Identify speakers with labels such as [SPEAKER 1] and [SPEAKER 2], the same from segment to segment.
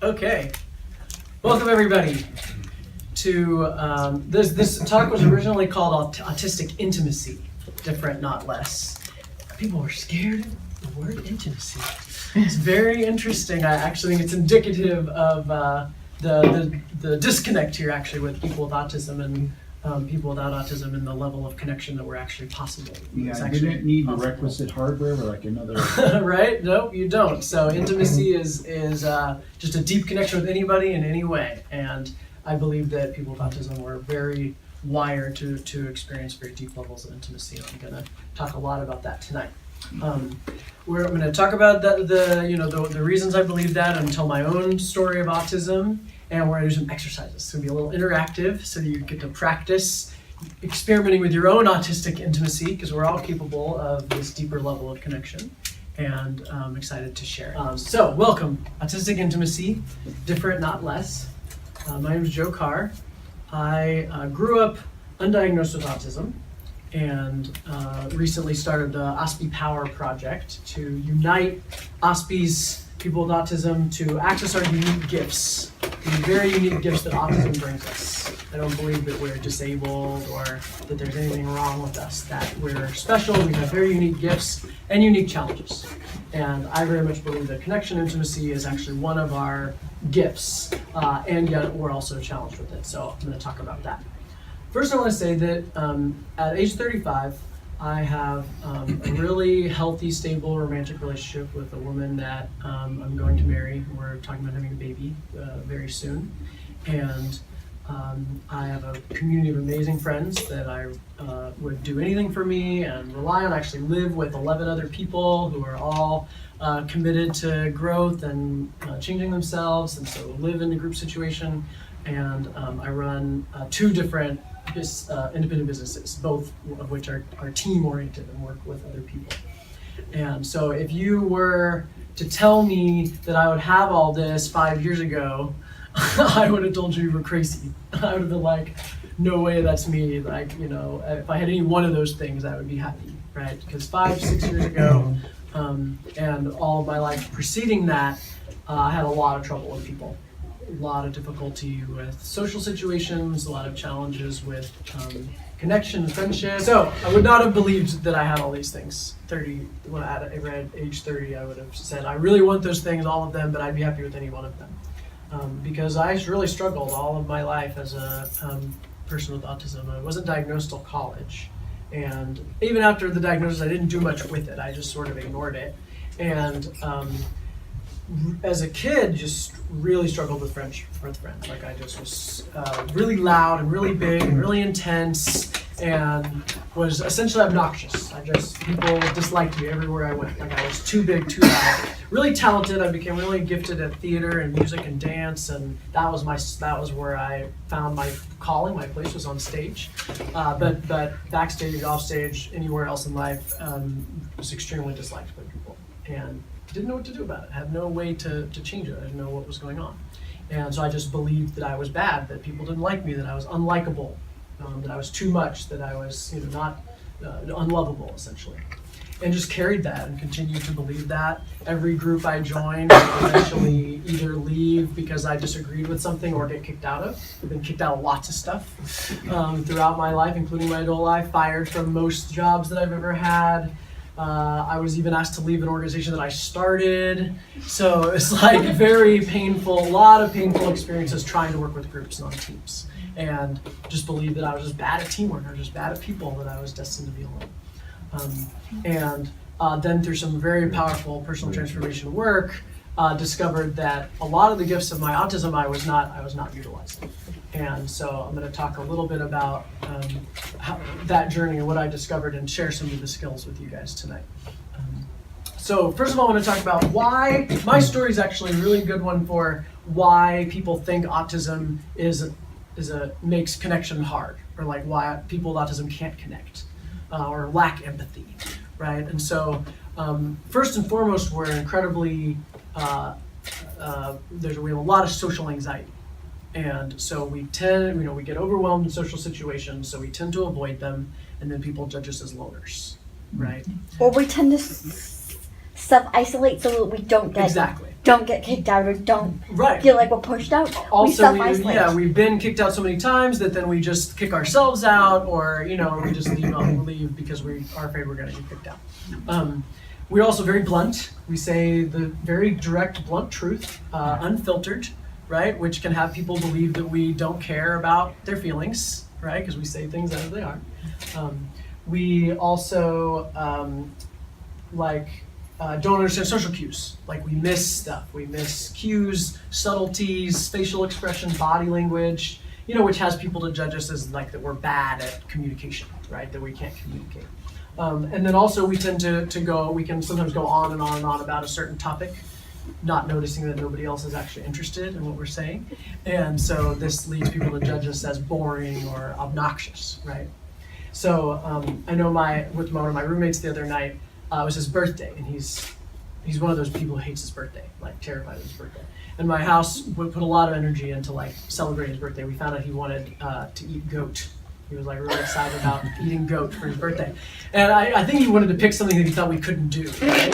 [SPEAKER 1] Okay, welcome everybody to this talk was originally called Autistic Intimacy, different, not less. People were scared of the word intimacy. It's very interesting. I actually think it's indicative of the disconnect here actually with people with autism and people without autism and the level of connection that were actually possible.
[SPEAKER 2] Yeah, I didn't need the requisite hardware or like another.
[SPEAKER 1] Right? No, you don't. So intimacy is just a deep connection with anybody in any way. And I believe that people with autism were very wired to experience very deep levels of intimacy. I'm going to talk a lot about that tonight. I'm going to talk about the reasons I believe that and tell my own story of autism. And we're going to do some exercises. It's going to be a little interactive so that you get to practice experimenting with your own autistic intimacy, because we're all capable of this deeper level of connection. And I'm excited to share it. So welcome, Autistic Intimacy, different, not less. My name is Joe Carr. I grew up undiagnosed with autism and recently started the Aspie Power Project to unite Aspies, people with autism, to access our unique gifts, the very unique gifts that autism brings us. I don't believe that we're disabled or that there's anything wrong with us, that we're special, we have very unique gifts and unique challenges. And I very much believe that connection intimacy is actually one of our gifts, and yet we're also challenged with it. So I'm going to talk about that. First, I want to say that at age 35, I have a really healthy, stable, romantic relationship with a woman that I'm going to marry. We're talking about having a baby very soon. And I have a community of amazing friends that I would do anything for me and rely on. I actually live with 11 other people who are all committed to growth and changing themselves, and so live in a group situation. And I run two different independent businesses, both of which are team-oriented and work with other people. And so if you were to tell me that I would have all this 5 years ago, I would have told you were crazy. I would have been like, no way, that's me. Like, if I had any one of those things, I would be happy, right? Because 5-6 years ago, and all of my life preceding that, I had a lot of trouble with people. A lot of difficulty with social situations, a lot of challenges with connection and friendship. So I would not have believed that I had all these things. When I at age 30, I would have said, I really want those things, all of them, but I'd be happy with any one of them. Because I really struggled all of my life as a person with autism. I wasn't diagnosed till college. And even after the diagnosis, I didn't do much with it. I just sort of ignored it. And as a kid, just really struggled with friends. Like I just was really loud and really big and really intense and was essentially obnoxious. People disliked me everywhere I went. Like I was too big, too loud. Really talented. I became really gifted at theater and music and dance, and that was where I found my calling. My place was on stage, but backstage, off stage, anywhere else in life, was extremely disliked by people, and didn't know what to do about it. Had no way to change it. I didn't know what was going on, and so I just believed that I was bad, that people didn't like me, that I was unlikable, that I was too much, that I was not unlovable essentially. And just carried that and continued to believe that. Every group I joined would eventually either leave because I disagreed with something or get kicked out of. I've been kicked out of lots of stuff throughout my life, including my adult life, fired from most jobs that I've ever had. I was even asked to leave an organization that I started. So it's like very painful, a lot of painful experiences trying to work with groups and on teams. And just believed that I was just bad at teamwork, I was just bad at people, that I was destined to be alone. And then through some very powerful personal transformation work, discovered that a lot of the gifts of my autism I was not utilizing. And so I'm going to talk a little bit about that journey and what I discovered and share some of the skills with you guys tonight. So first of all, I want to talk about why my story is actually a really good one for why people think autism makes connection hard, or like why people with autism can't connect. Or lack empathy, right? And so, first and foremost, we're incredibly, we have a lot of social anxiety. And so we get overwhelmed in social situations, so we tend to avoid them, and then people judge us as loners, right?
[SPEAKER 3] Or we tend to self-isolate so that we don't get kicked out or don't feel like we're pushed out.
[SPEAKER 1] Also,
[SPEAKER 3] we self-isolate.
[SPEAKER 1] we've been kicked out so many times that then we just kick ourselves out, or we just leave because we are afraid we're going to get kicked out. We're also very blunt. We say the very direct, blunt truth, unfiltered, right? Which can have people believe that we don't care about their feelings, right? Because we say things as they are. We also don't understand social cues. Like we miss stuff. We miss cues, subtleties, facial expression, body language, which has people to judge us as like that we're bad at communication, right? That we can't communicate. And then also we tend we can sometimes go on and on and on about a certain topic, not noticing that nobody else is actually interested in what we're saying. And so this leads people to judge us as boring or obnoxious, right? So I know with one of my roommates the other night, it was his birthday, and he's one of those people who hates his birthday, like terrified of his birthday. And my house would put a lot of energy into like celebrating his birthday. We found out he wanted to eat goat. He was like really excited about eating goat for his birthday. And I think he wanted to pick something that he thought we couldn't do. Right?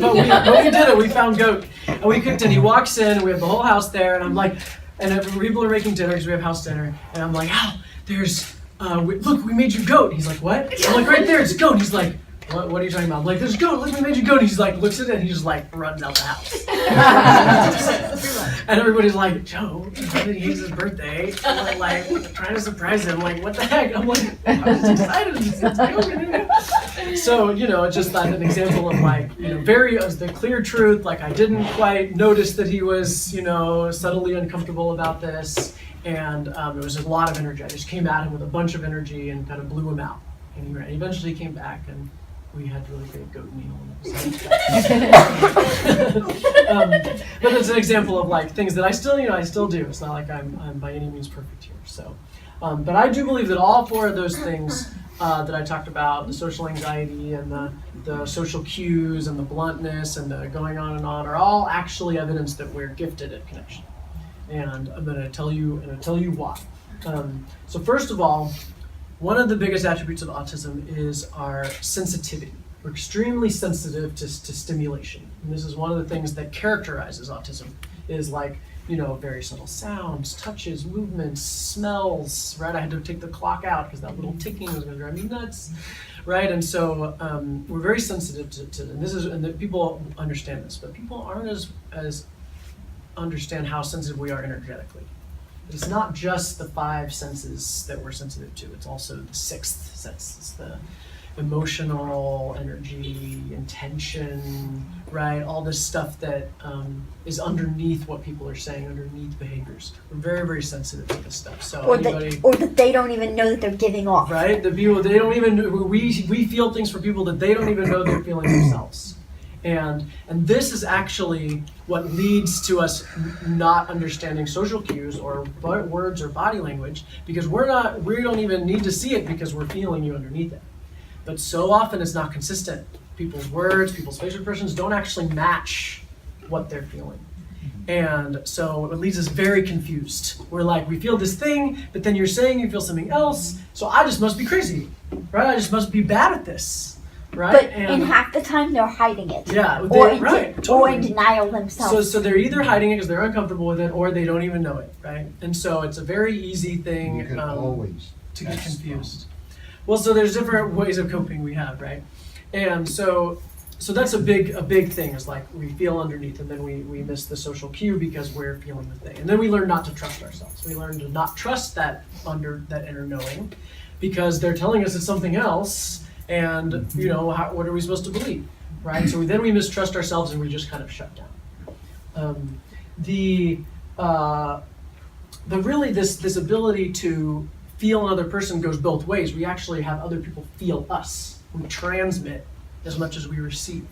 [SPEAKER 1] but we did it. We found goat. And we cooked it. And he walks in, and we have the whole house there. And I'm like, and people are making dinner because we have house dinner. And I'm like, Al, look, we made you goat. He's like, what? I'm like, right there, it's goat. He's like, what are you talking about? I'm like, there's goat. Look, we made you goat. And he's like, looks at it, and he just like runs out the house. And everybody's like, Joe, he hates his birthday. I'm like trying to surprise him. Like, what the heck? I'm like, I was excited. So, it's just an example of like, very the clear truth. Like, I didn't quite notice that he was, subtly uncomfortable about this. And it was a lot of energy. I just came at him with a bunch of energy and kind of blew him out. And he eventually came back, and we had really great goat meal. But it's an example of like things that I still do. It's not like I'm by any means perfect here. So, but I do believe that all four of those things that I talked about, the social anxiety and the social cues and the bluntness and the going on and on, are all actually evidence that we're gifted at connection. And I'm going to tell you why. So first of all, one of the biggest attributes of autism is our sensitivity. We're extremely sensitive to stimulation. And this is one of the things that characterizes autism, is like, very subtle sounds, touches, movements, smells, right? I had to take the clock out because that little ticking was going to drive me nuts, right? And so we're very sensitive to and people understand this, but people aren't as understand how sensitive we are energetically. It's not just the 5 senses that we're sensitive to, it's also the 6th sense. It's the emotional energy, intention, right? All this stuff that is underneath what people are saying, underneath behaviors. We're very, very sensitive to this stuff. So
[SPEAKER 3] or that they don't even know that they're giving off.
[SPEAKER 1] Right? The people, they don't even, we feel things for people that they don't even know they're feeling themselves. And this is actually what leads to us not understanding social cues or words or body language, because we don't even need to see it because we're feeling you underneath it. But so often it's not consistent. People's words, people's facial expressions don't actually match what they're feeling. And so it leaves us very confused. We're like, we feel this thing, but then you're saying you feel something else, so I just must be crazy, right? I just must be bad at this. Right?
[SPEAKER 3] But in half the time they're hiding it.
[SPEAKER 1] Yeah,
[SPEAKER 3] or in denial themselves.
[SPEAKER 1] So they're either hiding it because they're uncomfortable with it, or they don't even know it, right? And so it's a very easy thing to get confused. Well, so there's different ways of coping we have, right? And so that's a big thing, is like we feel underneath, and then we miss the social cue because we're feeling the thing. And then we learn not to trust ourselves. We learn to not trust that inner knowing, because they're telling us it's something else. And what are we supposed to believe, right? So then we mistrust ourselves and we just kind of shut down. This ability to feel another person goes both ways. We actually have other people feel us. We transmit as much as we receive.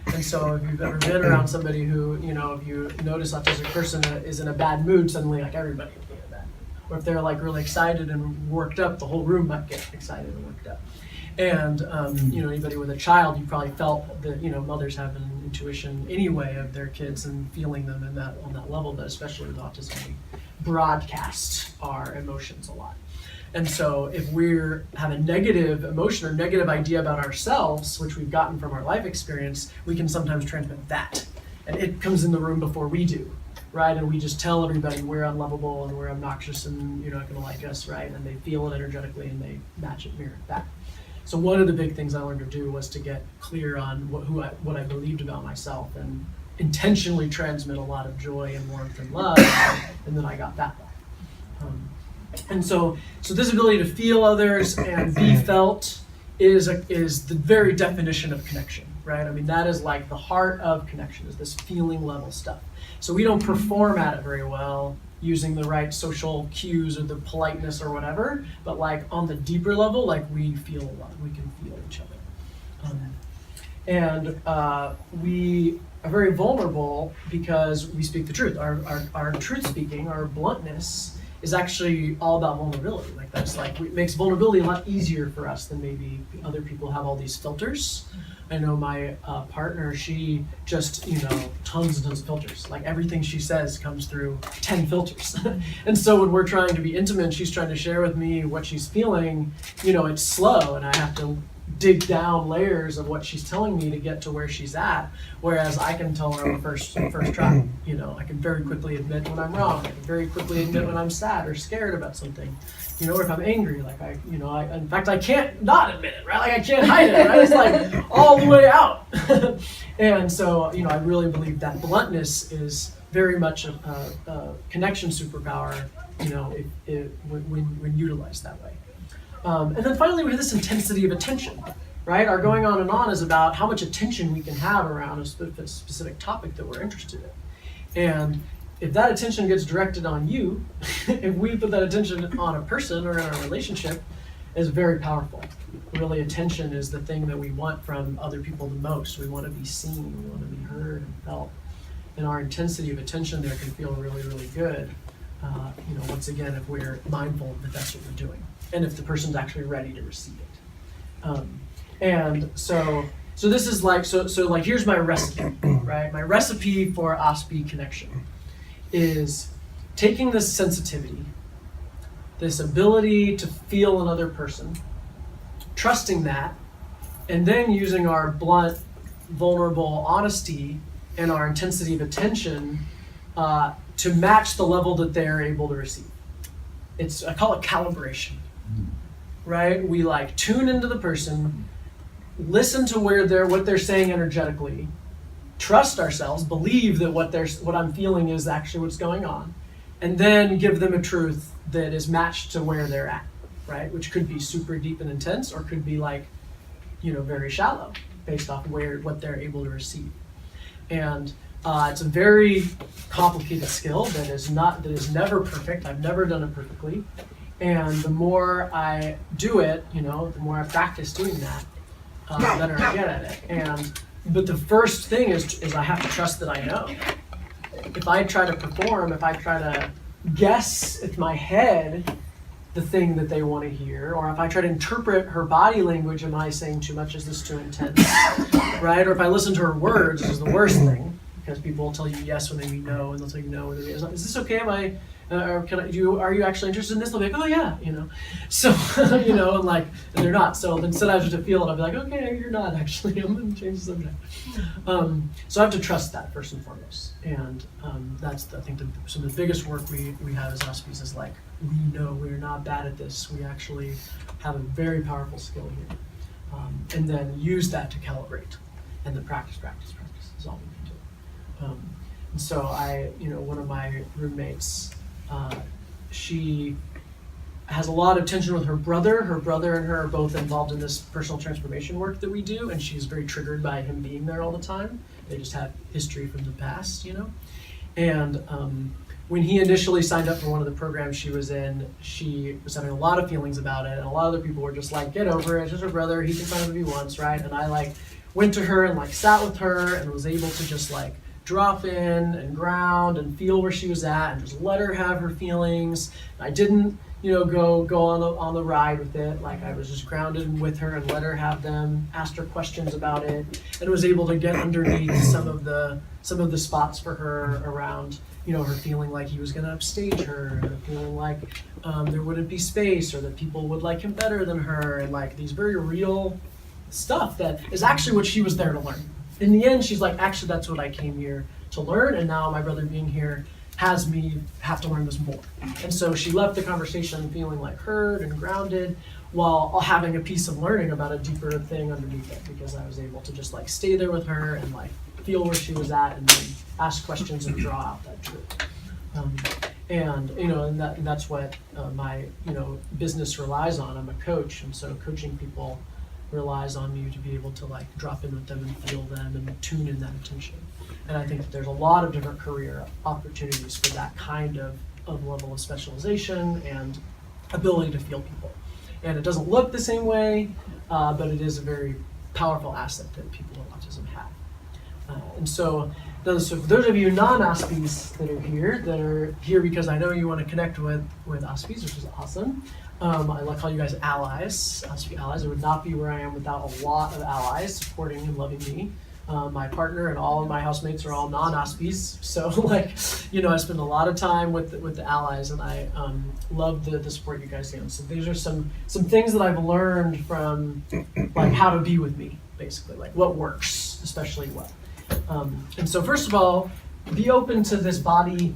[SPEAKER 1] And so if you've ever been around somebody who, if you notice an autistic person is in a bad mood, suddenly like everybody will be in a bad mood. Or if they're like really excited and worked up, the whole room might get excited and worked up. And anybody with a child, you probably felt that mothers have an intuition anyway of their kids and feeling them on that level. But especially with autism, we broadcast our emotions a lot. And so if we're have a negative emotion or negative idea about ourselves, which we've gotten from our life experience, we can sometimes transmit that. And it comes in the room before we do, right? And we just tell everybody we're unlovable and we're obnoxious and you're not gonna like us, right? And they feel it energetically and they match it, mirror it back. So one of the big things I learned to do was to get clear on what I believed about myself and intentionally transmit a lot of joy and warmth and love, and then I got that back. And so this ability to feel others and be felt is the very definition of connection, right? I mean, that is like the heart of connection, is this feeling level stuff. So we don't perform at it very well using the right social cues or the politeness or whatever, but like on the deeper level, like we feel a lot, we can feel each other. We are very vulnerable because we speak the truth. Our truth speaking, our bluntness is actually all about vulnerability. Like that's like, it makes vulnerability a lot easier for us than maybe other people have all these filters. I know my partner, she just, tons and tons of filters. Like everything she says comes through 10 filters. And so when we're trying to be intimate, she's trying to share with me what she's feeling, it's slow and I have to dig down layers of what she's telling me to get to where she's at. Whereas I can tell her on the first try, I can very quickly admit when I'm wrong. I can very quickly admit when I'm sad or scared about something. Or if I'm angry, like in fact, I can't not admit it, right? Like I can't hide it, right? It's like all the way out. And so, I really believe that bluntness is very much a connection superpower, when utilized that way. And then finally, we have this intensity of attention, right? Our going on and on is about how much attention we can have around a specific topic that we're interested in. And if that attention gets directed on you, if we put that attention on a person or in a relationship, is very powerful. Really, attention is the thing that we want from other people the most. We want to be seen, we want to be heard and felt. And our intensity of attention there can feel really, really good. Once again, if we're mindful that that's what we're doing, and if the person's actually ready to receive it. And so this is like, so like here's my recipe, right? My recipe for Aspie connection is taking this sensitivity, this ability to feel another person, trusting that, and then using our blunt, vulnerable honesty and our intensity of attention to match the level that they're able to receive. I call it calibration, right? We like tune into the person, listen to what they're saying energetically, trust ourselves, believe that what I'm feeling is actually what's going on, and then give them a truth that is matched to where they're at, right? Which could be super deep and intense, or could be like, very shallow, based off what they're able to receive. And it's a very complicated skill that is never perfect. I've never done it perfectly. And the more I do it, the more I practice doing that, the better I get at it. But the first thing is I have to trust that I know. If I try to perform, if I try to guess in my head the thing that they want to hear, or if I try to interpret her body language, am I saying too much? Is this too intense? Right? Or if I listen to her words, which is the worst thing, because people will tell you yes when they mean no, and they'll tell you no when they mean, is this okay? Or are you actually interested in this? They'll be like, oh yeah, So, and they're not. So instead I have to feel it, I'll be like, okay, you're not actually, I'm going to change the subject. So I have to trust that first and foremost. And that's, I think, some of the biggest work we have as Aspies is like, we know we're not bad at this. We actually have a very powerful skill here. And then use that to calibrate. And then practice is all we can do. And so one of my roommates, she has a lot of tension with her brother. Her brother and her are both involved in this personal transformation work that we do, and she's very triggered by him being there all the time. They just have history from the past, And when he initially signed up for one of the programs she was in, she was having a lot of feelings about it, and a lot of other people were just like, get over it, it's just her brother, he can sign up if he wants, right? And I went to her and sat with her and was able to just drop in and ground and feel where she was at and just let her have her feelings. I didn't go on the ride with it. Like I was just grounded with her and let her have them, asked her questions about it, and was able to get underneath some of the spots for her around, her feeling like he was going to upstage her, and her feeling like there wouldn't be space, or that people would like him better than her, and like these very real stuff that is actually what she was there to learn. In the end, she's like, actually, that's what I came here to learn, and now my brother being here has me have to learn this more. And so she left the conversation feeling like heard and grounded, while having a piece of learning about a deeper thing underneath it, because I was able to just like stay there with her and like feel where she was at, and then ask questions and draw out that truth. And that's what my business relies on. I'm a coach, and so coaching people relies on you to be able to like drop in with them and feel them and tune in that attention. And I think that there's a lot of different career opportunities for that kind of level of specialization and ability to feel people. And it doesn't look the same way, but it is a very powerful asset that people with autism have. So for those of you non-Aspies that are here because I know you want to connect with Aspies, which is awesome. I like to call you guys allies, Aspie allies. I would not be where I am without a lot of allies supporting and loving me. My partner and all of my housemates are all non-Aspies, so I spend a lot of time with the allies, and I love the support you guys give. So these are some things that I've learned from like how to be with me, basically, like what works especially well. And so first of all, be open to this body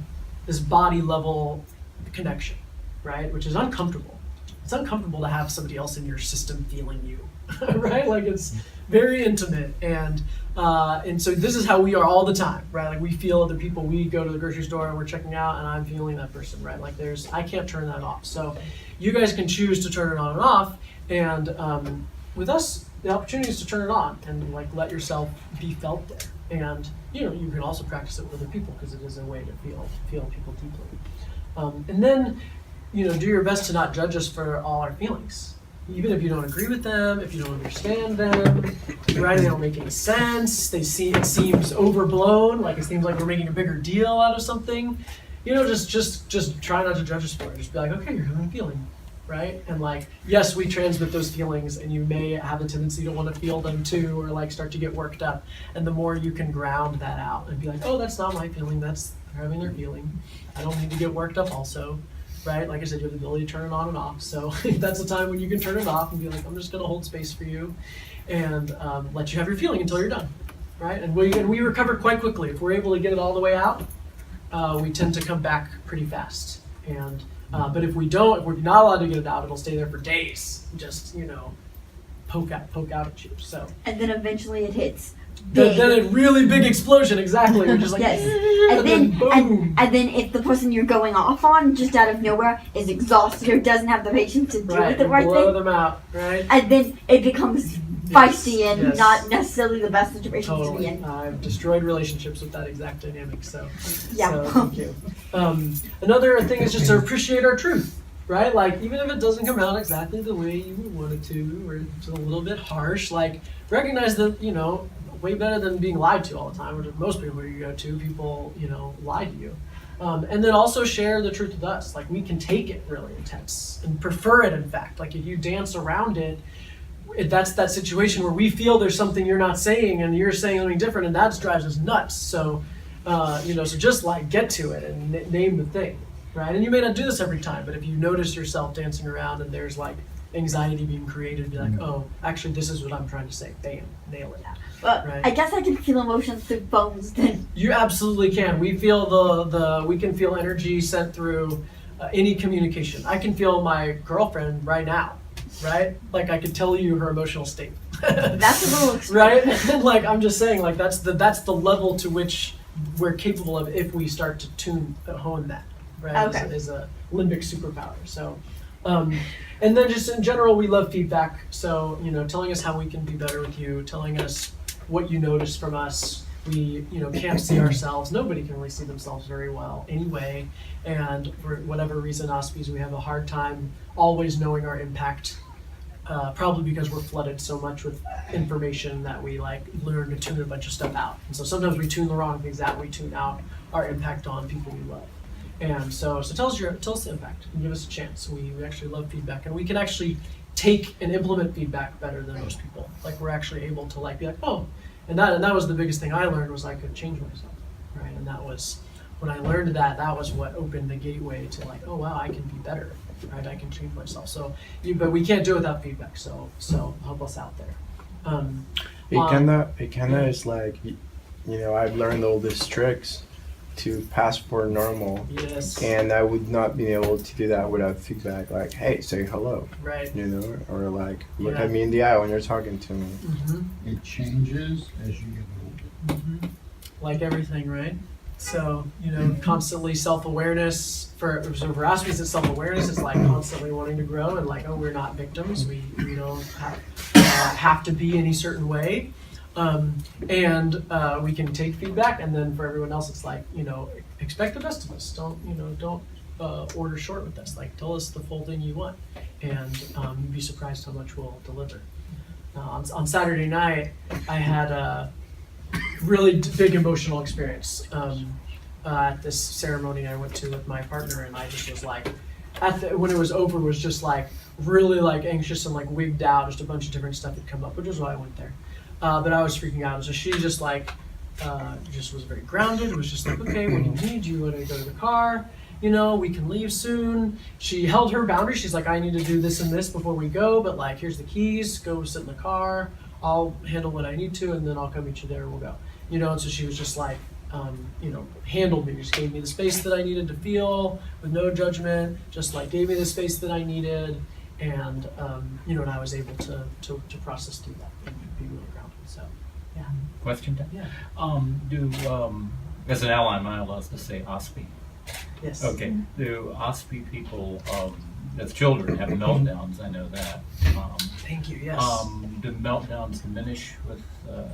[SPEAKER 1] level connection, right? Which is uncomfortable. It's uncomfortable to have somebody else in your system feeling you, right? Like it's very intimate, and so this is how we are all the time, right? Like we feel other people. We go to the grocery store and we're checking out, and I'm feeling that person, right? Like I can't turn that off. So you guys can choose to turn it on and off, and with us, the opportunity is to turn it on and like let yourself be felt there. And you can also practice it with other people, because it is a way to feel people deeply. And then do your best to not judge us for all our feelings, even if you don't agree with them, if you don't understand them, right? They don't make any sense. It seems overblown, like it seems like we're making a bigger deal out of something. Just try not to judge us for it. Just be like, okay, you're having a feeling, right? And like, yes, we transmit those feelings, and you may have a tendency to want to feel them too, or like start to get worked up. And the more you can ground that out and be like, oh, that's not my feeling, that's having their feeling. I don't need to get worked up also. Right? Like I said, you have the ability to turn it on and off. So that's the time when you can turn it off and be like, I'm just going to hold space for you and let you have your feeling until you're done. Right? And we recover quite quickly. If we're able to get it all the way out, we tend to come back pretty fast. And but if we're not allowed to get it out, it'll stay there for days. Just, poke out at you. So. And
[SPEAKER 3] then eventually it hits.
[SPEAKER 1] Then a really big explosion, exactly. You're just like,
[SPEAKER 3] yes.
[SPEAKER 1] And then boom.
[SPEAKER 3] And then if the person you're going off on just out of nowhere is exhausted or doesn't have the patience to deal with the right
[SPEAKER 1] blow
[SPEAKER 3] thing,
[SPEAKER 1] them out, right?
[SPEAKER 3] And then it becomes feisty and not necessarily the best situation to be in.
[SPEAKER 1] I've destroyed relationships with that exact dynamic, so
[SPEAKER 3] yeah.
[SPEAKER 1] So thank you. Another thing is just to appreciate our truth, right? Like even if it doesn't come out exactly the way you would want it to, or it's a little bit harsh, like recognize that, way better than being lied to all the time, which most people you go to, people, lie to you. And then also share the truth with us. Like we can take it really intense and prefer it, in fact. Like if you dance around it, that's that situation where we feel there's something you're not saying and you're saying something different, and that drives us nuts. So, so just like get to it and name the thing, right? And you may not do this every time, but if you notice yourself dancing around and there's like anxiety being created, be like, oh, actually this is what I'm trying to say. Bam, nail it.
[SPEAKER 3] Well,
[SPEAKER 1] right?
[SPEAKER 3] I guess I can feel emotions through phones then.
[SPEAKER 1] You absolutely can. We feel we can feel energy sent through any communication. I can feel my girlfriend right now, right? Like I could tell you her emotional state.
[SPEAKER 3] That's a little extreme.
[SPEAKER 1] Right? And like I'm just saying, like that's the level to which we're capable of if we start to hone that, right?
[SPEAKER 3] Okay.
[SPEAKER 1] Is a limbic superpower. So and then just in general, we love feedback. So, telling us how we can be better with you, telling us what you notice from us. We, can't see ourselves. Nobody can really see themselves very well anyway. And for whatever reason, Aspies, we have a hard time always knowing our impact, probably because we're flooded so much with information that we learn to tune a bunch of stuff out. And so sometimes we tune the wrong things out. We tune out our impact on people we love. And so tell us the impact and give us a chance. We actually love feedback, and we can actually take and implement feedback better than most people. Like we're actually able to like be like, oh, and that was the biggest thing I learned was I could change myself, right? And that was when I learned that was what opened the gateway to like, oh wow, I can be better, right? I can change myself. So, but we can't do it without feedback. So help us out there.
[SPEAKER 4] It kinda is like, I've learned all these tricks to pass for normal.
[SPEAKER 1] Yes.
[SPEAKER 4] And I would not be able to do that without feedback, like, hey, say hello.
[SPEAKER 1] Right.
[SPEAKER 4] Or like, look at me in the eye when you're talking to me.
[SPEAKER 1] Mm-hmm.
[SPEAKER 2] It changes as you get older.
[SPEAKER 1] Mm-hmm. Like everything, right? So, constantly self-awareness for Aspies, it's self-awareness. It's like constantly wanting to grow and like, oh, we're not victims. We don't have to be any certain way. And we can take feedback, and then for everyone else, it's like, expect the best of us. Don't order short with us. Like, tell us the full thing you want, and you'd be surprised how much we'll deliver. On Saturday night, I had a really big emotional experience at this ceremony I went to with my partner, and I just was like, when it was over, was just like really like anxious and like wigged out. Just a bunch of different stuff had come up, which is why I went there. But I was freaking out. So she just like, just was very grounded. Was just like, okay, what do you need? Do you want to go to the car? We can leave soon. She held her boundary. She's like, I need to do this and this before we go, but like, here's the keys. Go sit in the car. I'll handle what I need to, and then I'll come meet you there. We'll go. And so she was just like, handled me. Just gave me the space that I needed to feel with no judgment. Just like gave me the space that I needed, and and I was able to process through that and be really grounded. So, yeah.
[SPEAKER 5] Question?
[SPEAKER 1] Yeah.
[SPEAKER 5] As an ally, am I allowed to say Aspie?
[SPEAKER 1] Yes.
[SPEAKER 5] Okay. Do Aspie people, as children, have meltdowns? I know that.
[SPEAKER 1] Thank you. Yes.
[SPEAKER 5] Do meltdowns diminish with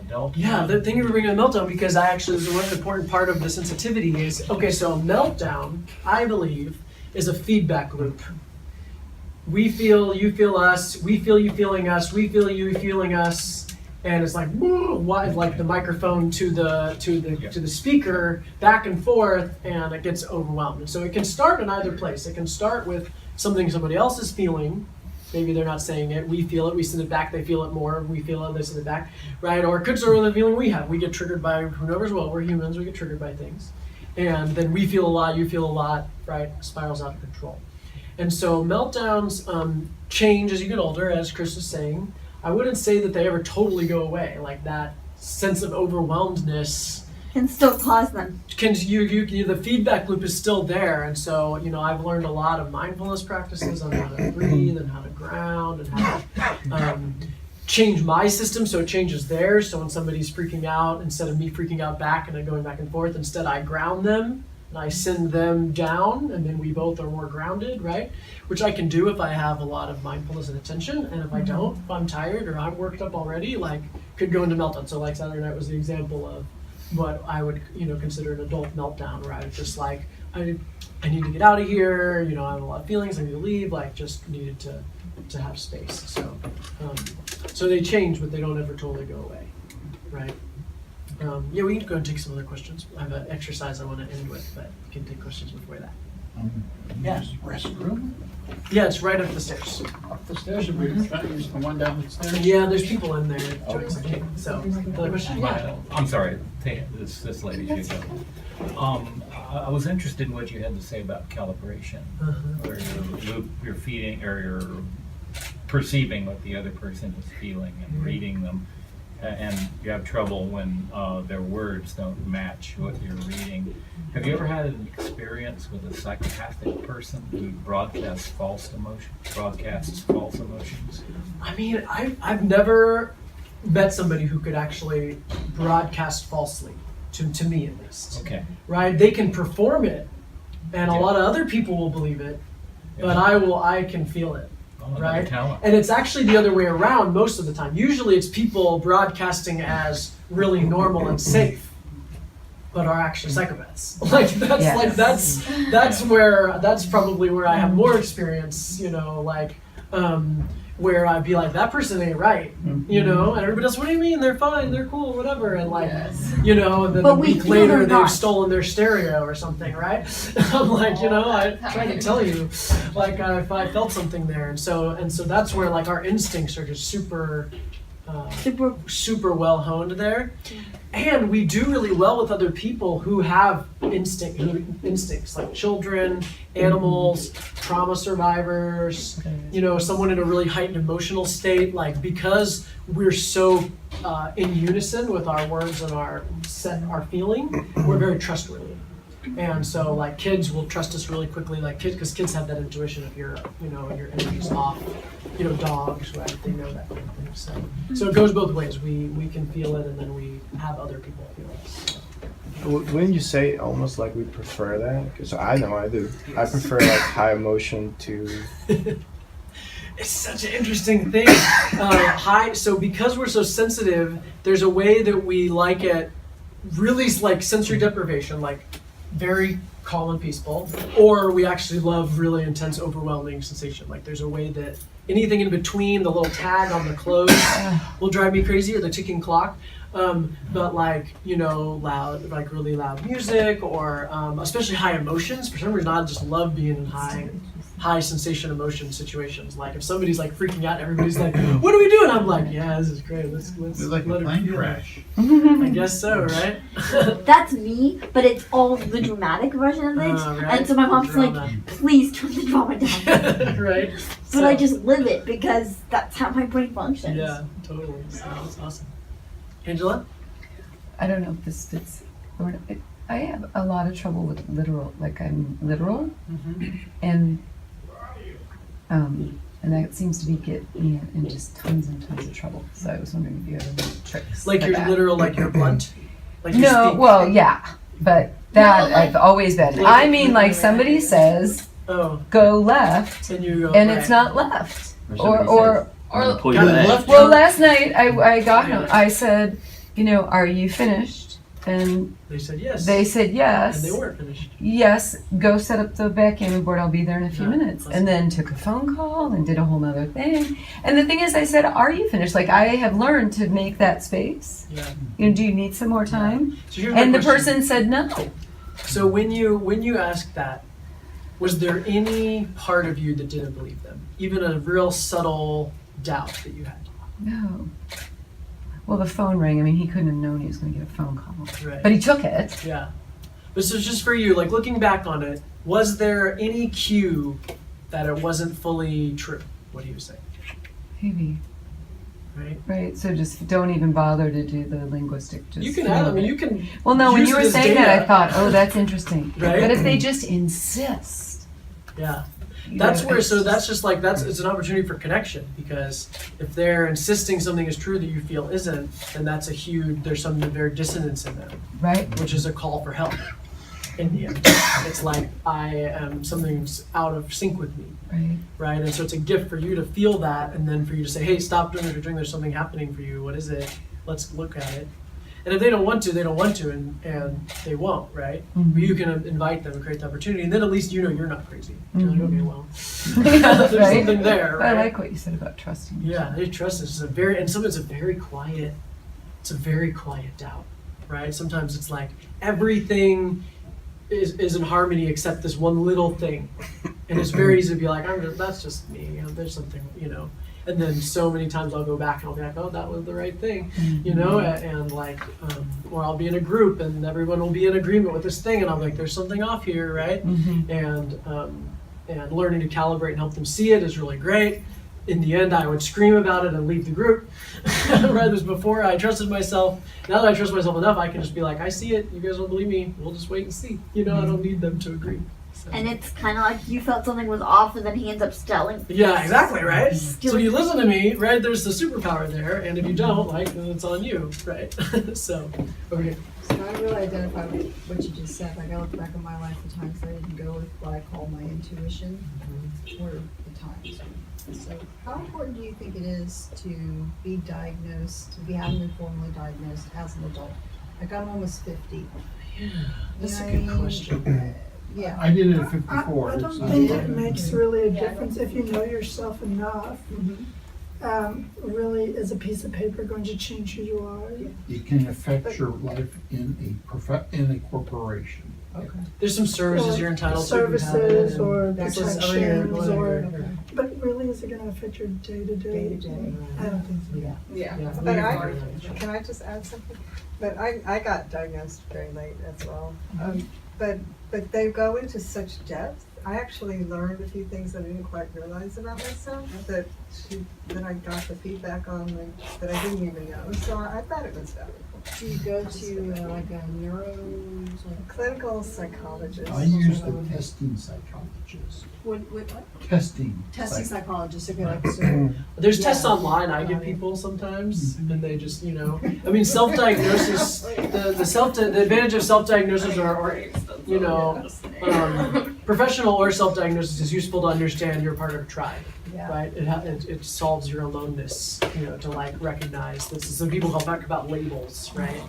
[SPEAKER 5] adults?
[SPEAKER 1] Yeah. Thank you for bringing a meltdown, because I actually, one important part of the sensitivity is, okay, so a meltdown, I believe, is a feedback loop. We feel, you feel us, we feel you feeling us, we feel you feeling us, and it's like, like the microphone to the speaker, back and forth, and it gets overwhelmed. And so it can start in either place. It can start with something somebody else is feeling. Maybe they're not saying it. We feel it. We send it back. They feel it more. We feel it. They send it back, right? Or it could start with the feeling we have. We get triggered by whoever as well. We're humans. We get triggered by things, and then we feel a lot. You feel a lot, right? Spirals out of control. And so meltdowns change as you get older, as Chris was saying. I wouldn't say that they ever totally go away. Like that sense of overwhelmedness
[SPEAKER 3] Can still cause them.
[SPEAKER 1] The feedback loop is still there. And so, I've learned a lot of mindfulness practices on how to breathe and how to ground and how to change my system so it changes theirs. So when somebody's freaking out, instead of me freaking out back and then going back and forth, instead I ground them. And I send them down, and then we both are more grounded, right? Which I can do if I have a lot of mindfulness and attention, and if I don't, if I'm tired or I'm worked up already, like, could go into meltdown. So like Saturday night was the example of what I would, consider an adult meltdown, where I was just like, I need to get out of here, I have a lot of feelings, I need to leave, like, just needed to have space. So, so they change, but they don't ever totally go away, right? We can go and take some other questions. I have an exercise I want to end with, but we can take questions before that. Yeah.
[SPEAKER 2] Restroom?
[SPEAKER 1] Yeah, it's right up the stairs.
[SPEAKER 2] Up the stairs, should we use the one down the stairs?
[SPEAKER 1] Yeah, there's people in there doing something. So, another question? Yeah.
[SPEAKER 5] I'm sorry, this lady should go. I was interested in what you had to say about calibration, where you're feeding or you're perceiving what the other person is feeling and reading them. And you have trouble when their words don't match what you're reading. Have you ever had an experience with a psychopathic person who broadcasts false emotions?
[SPEAKER 1] I mean, I've never met somebody who could actually broadcast falsely, to me at least.
[SPEAKER 5] Okay.
[SPEAKER 1] Right? They can perform it, and a lot of other people will believe it, but I can feel it. Right?
[SPEAKER 5] Talent.
[SPEAKER 1] And it's actually the other way around most of the time. Usually it's people broadcasting as really normal and safe, but are actually psychopaths. That's probably where I have more experience, where I'd be like, that person ain't right, you know, and everybody else, what do you mean? They're fine, they're cool, whatever, and like, you know, and then
[SPEAKER 3] But
[SPEAKER 1] a
[SPEAKER 3] we
[SPEAKER 1] week
[SPEAKER 3] feel
[SPEAKER 1] later
[SPEAKER 3] they're
[SPEAKER 1] they've
[SPEAKER 3] not.
[SPEAKER 1] stolen their stereo or something, right? I'm like, you know, I tried to tell you, like, if I felt something there, and so that's where like our instincts are just super well honed there. And we do really well with other people who have instincts, like children, animals, trauma survivors, you know, someone in a really heightened emotional state, like because we're so in unison with our words and our feeling, we're very trustworthy. And so like kids will trust us really quickly, like because kids have that intuition if your energy's off, you know, dogs, right? They know that kind of thing. So it goes both ways. We can feel it, and then we have other people feel it.
[SPEAKER 4] Wouldn't you say almost like we prefer that? Because I know I do. I prefer like high emotion to.
[SPEAKER 1] It's such an interesting thing. So because we're so sensitive, there's a way that we like it, really like sensory deprivation, like very calm and peaceful, or we actually love really intense, overwhelming sensation. Like there's a way that anything in between, the little tag on the clothes will drive me crazy, or the ticking clock. But like, you know, loud, like really loud music, or especially high emotions. For some reason, I just love being in high sensation emotion situations. Like if somebody's like freaking out, everybody's like, "What are we doing?" I'm like, "Yeah, this is great. Let's
[SPEAKER 2] It's like
[SPEAKER 1] let
[SPEAKER 2] a
[SPEAKER 1] it
[SPEAKER 2] plane
[SPEAKER 1] feel it."
[SPEAKER 2] crash.
[SPEAKER 1] I guess so, right?
[SPEAKER 3] That's me, but it's all the dramatic version of it.
[SPEAKER 1] Right.
[SPEAKER 3] And so my mom's
[SPEAKER 1] Drama.
[SPEAKER 3] like, please turn the drama down.
[SPEAKER 1] Right.
[SPEAKER 3] But I just live it because that's how my brain functions.
[SPEAKER 1] Yeah, totally. So that's awesome. Angela?
[SPEAKER 6] I don't know if this fits. I have a lot of trouble with literal, like I'm literal, and that seems to be get me in just tons and tons of trouble. So I was wondering if you have any tricks.
[SPEAKER 1] Like you're
[SPEAKER 6] that.
[SPEAKER 1] literal, like you're blunt? Like you
[SPEAKER 6] No,
[SPEAKER 1] speak.
[SPEAKER 6] well, yeah, but that
[SPEAKER 3] No, like-
[SPEAKER 6] I've always been. I mean, like somebody says,
[SPEAKER 1] Oh,
[SPEAKER 6] go left,
[SPEAKER 1] and you go,
[SPEAKER 6] and
[SPEAKER 1] right.
[SPEAKER 6] it's not left,
[SPEAKER 7] Or
[SPEAKER 6] or
[SPEAKER 7] I'm gonna pull you
[SPEAKER 1] Kinda
[SPEAKER 7] back.
[SPEAKER 1] left.
[SPEAKER 6] well, last night I got him. I said, you know, are you finished? And
[SPEAKER 1] They said yes.
[SPEAKER 6] they said yes.
[SPEAKER 1] And they weren't finished.
[SPEAKER 6] Yes, go set up the backgammon board. I'll be there in a few
[SPEAKER 1] Yeah,
[SPEAKER 6] minutes.
[SPEAKER 1] awesome.
[SPEAKER 6] And then took a phone call and did a whole nother thing. And the thing is, I said, are you finished? Like, I have learned to make that space.
[SPEAKER 1] Yeah.
[SPEAKER 6] You know, do you need some more time?
[SPEAKER 1] So here's my
[SPEAKER 6] And the
[SPEAKER 1] question.
[SPEAKER 6] person said no.
[SPEAKER 1] So when you asked that, was there any part of you that didn't believe them? Even a real subtle doubt that you had?
[SPEAKER 6] No. Well, the phone rang. I mean, he couldn't have known he was going to get a phone call.
[SPEAKER 1] Right.
[SPEAKER 6] But he took it.
[SPEAKER 1] Yeah. But so just for you, like looking back on it, was there any cue that it wasn't fully true, what he was saying?
[SPEAKER 6] Maybe.
[SPEAKER 1] Right?
[SPEAKER 6] Right. So just don't even bother to do the linguistic. Just
[SPEAKER 1] You can
[SPEAKER 6] feel
[SPEAKER 1] add, I mean,
[SPEAKER 6] it.
[SPEAKER 1] you can.
[SPEAKER 6] Well, no, when
[SPEAKER 1] use
[SPEAKER 6] you
[SPEAKER 1] it
[SPEAKER 6] were
[SPEAKER 1] as
[SPEAKER 6] saying that,
[SPEAKER 1] data.
[SPEAKER 6] I thought, oh, that's interesting.
[SPEAKER 1] Right?
[SPEAKER 6] But if they just insist.
[SPEAKER 1] Yeah.
[SPEAKER 6] you
[SPEAKER 1] That's
[SPEAKER 6] know,
[SPEAKER 1] where,
[SPEAKER 6] it's
[SPEAKER 1] so
[SPEAKER 6] just-
[SPEAKER 1] that's just like, it's an opportunity for connection, because if they're insisting something is true that you feel isn't, then that's there's some very dissonance in them,
[SPEAKER 6] Right.
[SPEAKER 1] which is a call for help in the end. It's like, something's out of sync with me,
[SPEAKER 6] Right.
[SPEAKER 1] right? And so it's a gift for you to feel that, and then for you to say, hey, stop doing what you're doing, there's something happening for you, what is it? Let's look at it. And if they don't want to, they don't want to, and they won't, right?
[SPEAKER 6] Mhm.
[SPEAKER 1] But you can invite them and create the opportunity, and then at least you know you're not crazy. You're like, okay, well,
[SPEAKER 6] Yeah,
[SPEAKER 1] there's
[SPEAKER 6] right.
[SPEAKER 1] something there, right?
[SPEAKER 6] I like what you said about trusting.
[SPEAKER 1] Yeah, they trust us. Sometimes it's a very quiet doubt, right? Sometimes it's like everything is in harmony except this one little thing. And it's very easy to be like, that's just me, you know, there's something, you know. And then so many times I'll go back and I'll be like, oh, that was the right thing, you know, and like, or I'll be in a group and everyone will be in agreement with this thing, and I'm like, there's something off here, right? And learning to calibrate and help them see it is really great. In the end, I would scream about it and leave the group. Whereas before, I trusted myself. Now that I trust myself enough, I can just be like, I see it. You guys don't believe me. We'll just wait and see. You know, I don't need them to agree. So.
[SPEAKER 3] And it's kind of like you felt something was off, and then he ends up telling.
[SPEAKER 1] Yeah, exactly, right? So if you listen to me, right, there's the superpower there. And if you don't, like, then it's on you, right? So, over here.
[SPEAKER 8] So I really identify with what you just said. Like I look back on my life, the times I didn't go with what I call my intuition were the times. So how important do you think it is to be diagnosed, to having been formally diagnosed as an adult? Like I'm almost 50.
[SPEAKER 1] Yeah, that's
[SPEAKER 8] You
[SPEAKER 1] a
[SPEAKER 8] know
[SPEAKER 1] good
[SPEAKER 8] what I mean?
[SPEAKER 1] question.
[SPEAKER 8] Yeah.
[SPEAKER 2] I did it at 54.
[SPEAKER 9] I don't
[SPEAKER 2] so-
[SPEAKER 9] think it makes really a difference if you know yourself enough
[SPEAKER 7] really is a piece of paper going to change who you are?
[SPEAKER 2] It can affect your life in a corporation.
[SPEAKER 1] There's some services you're entitled
[SPEAKER 7] Services
[SPEAKER 1] to.
[SPEAKER 7] or
[SPEAKER 1] That's
[SPEAKER 7] protections or,
[SPEAKER 1] okay.
[SPEAKER 7] but really is it gonna affect your day-to-day?
[SPEAKER 8] Day-to-day.
[SPEAKER 7] I don't think so.
[SPEAKER 8] Yeah,
[SPEAKER 1] Yeah.
[SPEAKER 8] but can I just add something? But I got diagnosed very late as well. But they go into such depth. I actually learned a few things that I didn't quite realize about myself that I got the feedback on that I didn't even know. So I thought it was valuable.
[SPEAKER 9] Do you go to like a neuro?
[SPEAKER 8] Clinical psychologist.
[SPEAKER 2] I use the testing psychologist.
[SPEAKER 9] What?
[SPEAKER 2] Testing.
[SPEAKER 9] Testing
[SPEAKER 2] psych-
[SPEAKER 9] psychologist. Okay, like so.
[SPEAKER 1] There's
[SPEAKER 9] Yeah.
[SPEAKER 1] tests online I give people sometimes, and they just, I mean, self-diagnosis, the advantage of self-diagnosis or professional or self-diagnosis is useful to understand you're part of a tribe, right? It solves your aloneness, to like recognize this. Some people talk about labels, right?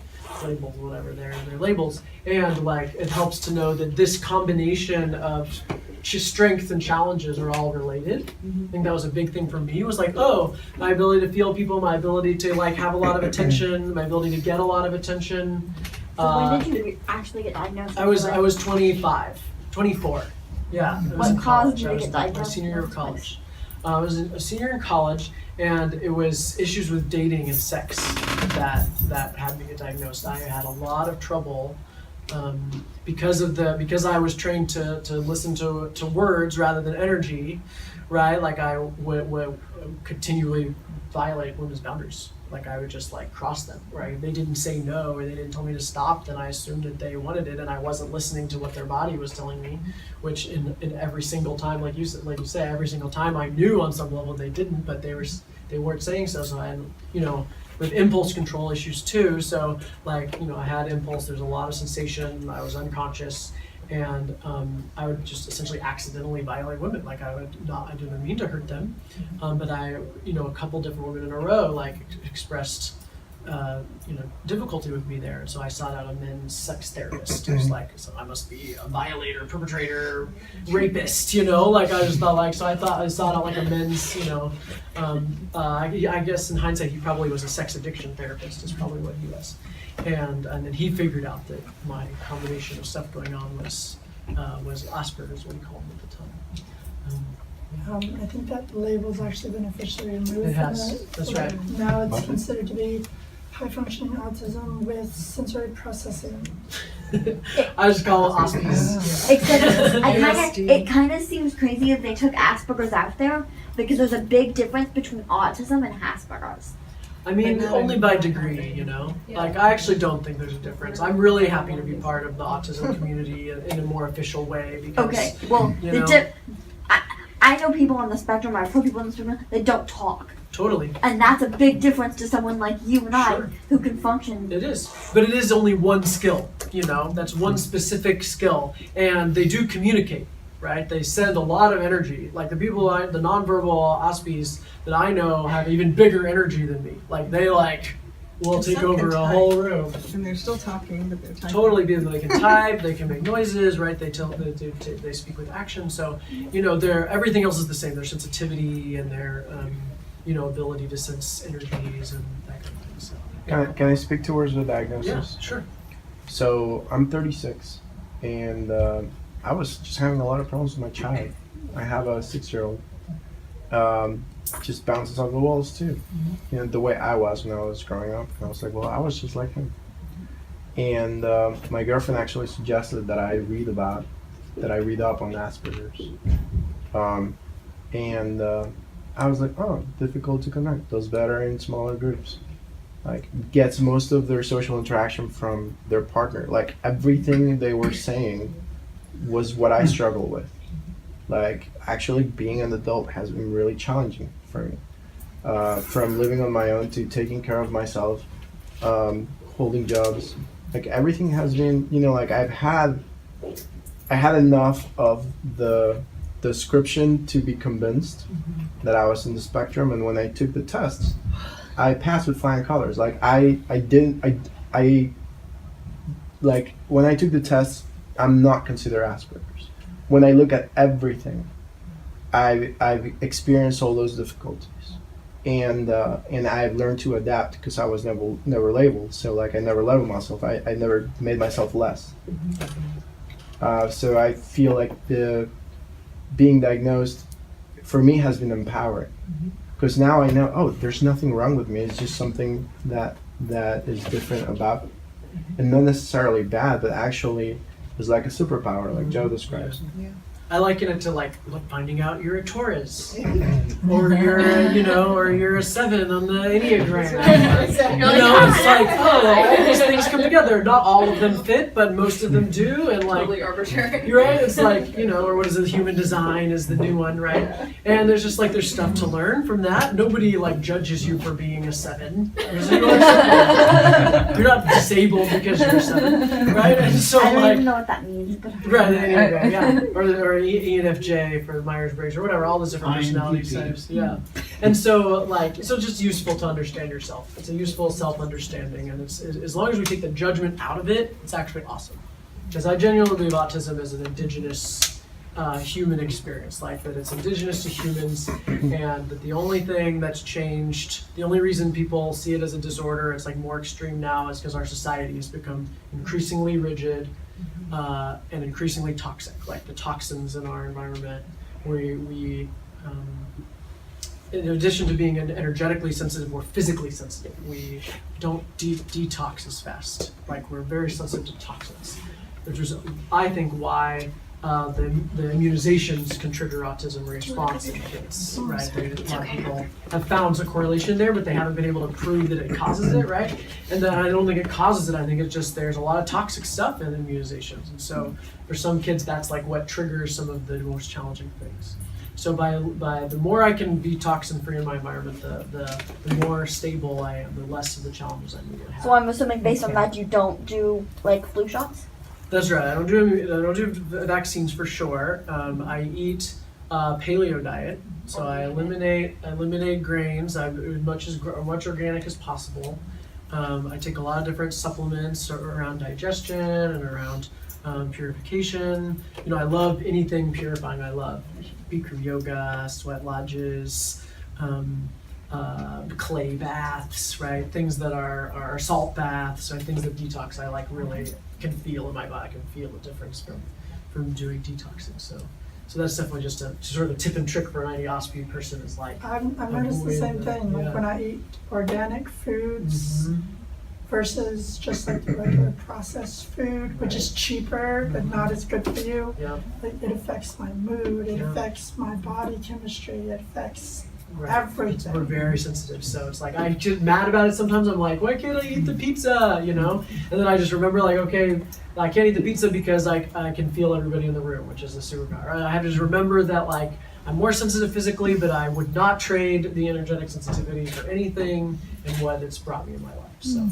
[SPEAKER 1] Labels, whatever, they're labels, and like it helps to know that this combination of strengths and challenges are all related. I think that was a big thing for me, was like, oh, my ability to feel people, my ability to like have a lot of attention, my ability to get a lot of attention.
[SPEAKER 3] So when did you actually get diagnosed?
[SPEAKER 1] I was 24. Yeah. It was
[SPEAKER 3] What
[SPEAKER 1] in
[SPEAKER 3] caused
[SPEAKER 1] college.
[SPEAKER 3] you
[SPEAKER 1] I
[SPEAKER 3] to
[SPEAKER 1] was
[SPEAKER 3] get
[SPEAKER 1] in my
[SPEAKER 3] diagnosed?
[SPEAKER 1] senior year of college. I was a senior in college, and it was issues with dating and sex that had me get diagnosed. I had a lot of trouble because I was trained to listen to words rather than energy, right? Like I would continually violate women's boundaries. Like I would just like cross them, right? If they didn't say no or they didn't tell me to stop, then I assumed that they wanted it, and I wasn't listening to what their body was telling me, which in every single time, like you say, every single time I knew on some level they didn't, but they weren't saying so. So I had, with impulse control issues too. So like, I had impulse, there's a lot of sensation, I was unconscious, and I would just essentially accidentally violate women. Like I didn't mean to hurt them, but a couple different women in a row like expressed, difficulty with me there. And so I sought out a men's sex therapist who's like, so I must be a violator, perpetrator, rapist, like I just thought like, so I sought out like a men's, I guess in hindsight, he probably was a sex addiction therapist is probably what he was. And then he figured out that my combination of stuff going on was Asperger's, what he called it at the time.
[SPEAKER 7] I think that label's actually been officially removed.
[SPEAKER 1] It
[SPEAKER 7] from
[SPEAKER 1] has,
[SPEAKER 7] it.
[SPEAKER 1] that's right.
[SPEAKER 7] Now it's
[SPEAKER 2] Okay.
[SPEAKER 7] considered to be high-functioning autism with sensory processing.
[SPEAKER 1] I just call it Aspies.
[SPEAKER 3] Except it kind of seems crazy if they took Asperger's out there, because there's a big difference between autism and Asperger's.
[SPEAKER 1] I mean, only by degree, Like, I actually don't think there's a difference. I'm really happy to be part of the autism community in a more official way because,
[SPEAKER 3] Okay, well, I know people on the spectrum, I've heard people on the spectrum, that don't talk.
[SPEAKER 1] totally,
[SPEAKER 3] And that's a big difference to someone like you and I,
[SPEAKER 1] Sure.
[SPEAKER 3] who can function.
[SPEAKER 1] it is. But it is only one skill, That's one specific skill. And they do communicate, right? They send a lot of energy. Like the nonverbal Aspies that I know have even bigger energy than me. Like they will
[SPEAKER 8] And
[SPEAKER 1] take
[SPEAKER 8] some
[SPEAKER 1] over
[SPEAKER 8] can
[SPEAKER 1] a
[SPEAKER 8] type.
[SPEAKER 1] whole room.
[SPEAKER 8] And they're still talking, but they're typing.
[SPEAKER 1] Totally, they can type, they can make noises, right? They speak with action. So, everything else is the same. Their sensitivity and their, ability to sense energies and that kind of thing. So,
[SPEAKER 4] Can I speak towards the diagnosis?
[SPEAKER 1] yeah, sure.
[SPEAKER 4] So I'm 36, and I was just having a lot of problems with my child. I have a 6-year-old. Just bounces off the walls too. The way I was when I was growing up. And I was like, well, I was just like him. And my girlfriend actually suggested that I read up on Asperger's. And I was like, oh, difficult to connect. Does better in smaller groups. Like, gets most of their social interaction from their partner. Like, everything they were saying was what I struggle with. Like, actually being an adult has been really challenging for me. From living on my own to taking care of myself, holding jobs. Like, everything has been, like, I had enough of the description to be convinced that I was in the spectrum, and when I took the tests, I passed with flying colors. Like, like, when I took the test, I'm not considered Asperger's. When I look at everything, I've experienced all those difficulties. and I've learned to adapt because I was never labeled. So like I never labeled myself. I never made myself less. So I feel like the being diagnosed for me has been empowering because now I know, oh, there's nothing wrong with me. It's just something that is different about, and not necessarily bad, but actually is like a superpower, like Joe describes.
[SPEAKER 1] I liken it to like finding out you're a Taurus, or you're or you're a 7 on the Enneagram. It's like, oh, all these things come together. Not all of them fit, but most of them do, and like
[SPEAKER 10] Totally arbitrary.
[SPEAKER 1] you're right. It's like or what is it? Human design is the new one, right? And there's just like there's stuff to learn from that. Nobody like judges you for being a 7. You're not disabled because you're a 7, right? And so
[SPEAKER 3] I don't
[SPEAKER 1] like.
[SPEAKER 3] even know what that means, but
[SPEAKER 1] Right, Enneagram, yeah, or ENFJ for Myers-Briggs or whatever, all those different personality
[SPEAKER 2] INTP.
[SPEAKER 1] types, yeah. And so, so just useful to understand yourself. It's a useful self-understanding, and it's as long as we take the judgment out of it, it's actually awesome. Because I genuinely believe autism is an indigenous human experience, like that it's indigenous to humans, and that the only thing that's changed, the only reason people see it as a disorder, it's like more extreme now, is because our society has become increasingly rigid. And increasingly toxic, like the toxins in our environment. We in addition to being energetically sensitive, we're physically sensitive. We don't detox as fast. Like we're very sensitive to toxins, which is, I think, why the immunizations can trigger autism response in kids, right? A lot of people have found a correlation there, but they haven't been able to prove that it causes it, right? And then I don't think it causes it. I think it's just there's a lot of toxic stuff in immunizations, and so for some kids, that's like what triggers some of the most challenging things. So by the more I can be toxin free in my environment, the more stable I am, the less of the challenges I need to have.
[SPEAKER 3] so I'm assuming based on that you don't do like flu shots.
[SPEAKER 1] That's right. I don't do vaccines for sure. I eat paleo diet, so I eliminate grains. I'm much organic as possible. I take a lot of different supplements around digestion and around purification. I love anything purifying. I love Bikram yoga, sweat lodges, clay baths, right? Things that are salt baths, right? Things that detox. I like really can feel in my body. I can feel the difference from doing detoxing. So that's definitely just a sort of a tip and trick for an Aspie person is like.
[SPEAKER 7] I've noticed the same thing. Like
[SPEAKER 1] yeah.
[SPEAKER 7] when I eat organic foods versus just like the regular processed food, which is cheaper but not as good for you.
[SPEAKER 1] Yeah.
[SPEAKER 7] Like, it affects my mood. It
[SPEAKER 1] Yeah.
[SPEAKER 7] affects my body chemistry. It affects
[SPEAKER 1] Right.
[SPEAKER 7] everything.
[SPEAKER 1] We're very sensitive, so it's like I get mad about it sometimes. I'm like, why can't I eat the pizza? And then I just remember like, okay, I can't eat the pizza because I can feel everybody in the room, which is a superpower. Right? I have to just remember that like I'm more sensitive physically, but I would not trade the energetic sensitivity for anything and what it's brought me in my life. So,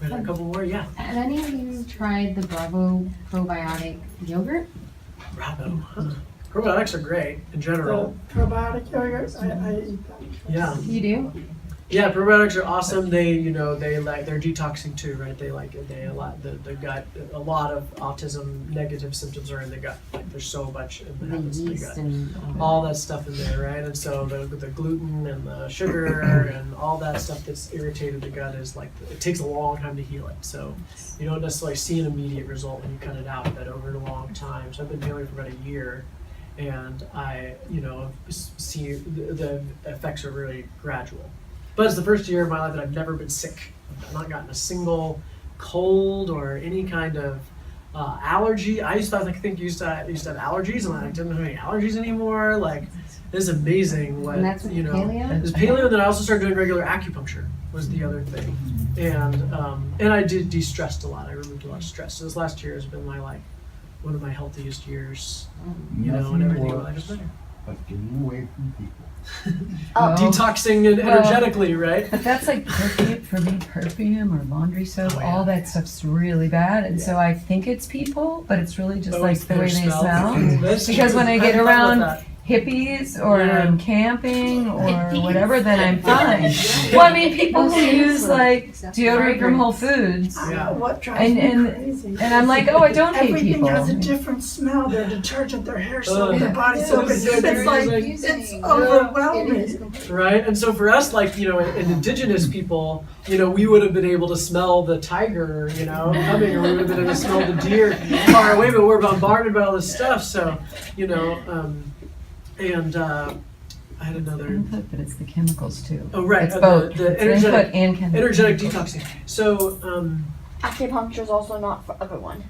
[SPEAKER 1] a couple more, yeah.
[SPEAKER 10] Have any of you tried the Bravo probiotic yogurt?
[SPEAKER 1] Bravo. Huh. Probiotics are great in general.
[SPEAKER 7] The probiotic yogurt, I eat that.
[SPEAKER 1] Yeah.
[SPEAKER 10] You do?
[SPEAKER 1] Yeah, probiotics are awesome. They they're detoxing too, right? They gut. A lot of autism negative symptoms are in the gut. Like there's so much in
[SPEAKER 10] The
[SPEAKER 1] the gut.
[SPEAKER 10] yeast and
[SPEAKER 1] All that stuff in there, right? And so the gluten and the sugar and all that stuff that's irritated the gut is like it takes a long time to heal it. So you don't necessarily see an immediate result when you cut it out, but over a long time. So I've been healing for about a year, and I see the effects are really gradual. But it's the first year of my life that I've never been sick. I've not gotten a single cold or any kind of allergy. I used to think used to have allergies, and I didn't have any allergies anymore. Like, it's amazing what
[SPEAKER 10] And that's with paleo?
[SPEAKER 1] It's paleo, and then I also started doing regular acupuncture was the other thing, and I did de-stressed a lot. I removed a lot of stress. So this last year has been one of my healthiest years. And everything in my life is better.
[SPEAKER 2] But getting away from people.
[SPEAKER 1] Detoxing and energetically, right?
[SPEAKER 6] But that's like perfume or laundry soap.
[SPEAKER 1] Oh, yeah.
[SPEAKER 6] All that stuff's really bad, and so I think it's people, but it's really just like
[SPEAKER 1] it's
[SPEAKER 6] the way
[SPEAKER 1] their
[SPEAKER 6] they smell.
[SPEAKER 1] That's
[SPEAKER 6] Because
[SPEAKER 1] true.
[SPEAKER 6] when I
[SPEAKER 1] hadn't
[SPEAKER 6] get
[SPEAKER 1] thought about
[SPEAKER 6] around
[SPEAKER 1] that.
[SPEAKER 6] hippies or
[SPEAKER 1] Yeah.
[SPEAKER 6] I'm camping or whatever, then I'm fine. Well, I mean, people who use like deodorant from Whole Foods,
[SPEAKER 7] I
[SPEAKER 1] Yeah.
[SPEAKER 7] know what drives me
[SPEAKER 6] and
[SPEAKER 7] crazy.
[SPEAKER 6] and I'm like, oh, I don't hate
[SPEAKER 7] Everything
[SPEAKER 6] people.
[SPEAKER 7] has a different smell. Their detergent, their hair soap, their body
[SPEAKER 8] Yeah,
[SPEAKER 7] soap.
[SPEAKER 1] it's
[SPEAKER 7] It's,
[SPEAKER 1] so
[SPEAKER 7] it's like
[SPEAKER 1] confusing.
[SPEAKER 7] it's
[SPEAKER 8] It
[SPEAKER 7] overwhelming.
[SPEAKER 8] is completely.
[SPEAKER 1] Right? And so for us, like, you know, in indigenous people, you know, we would have been able to smell the tiger, you know, coming, or we would have been able to smell the deer far away, but we're bombarded by all this stuff. So, you know, I had another.
[SPEAKER 6] Input, but it's the chemicals too.
[SPEAKER 1] Oh, right.
[SPEAKER 6] It's both.
[SPEAKER 1] The
[SPEAKER 6] It's
[SPEAKER 1] energetic,
[SPEAKER 6] input and chemicals.
[SPEAKER 1] energetic detoxing. So,
[SPEAKER 3] Acupuncture is also not for everyone.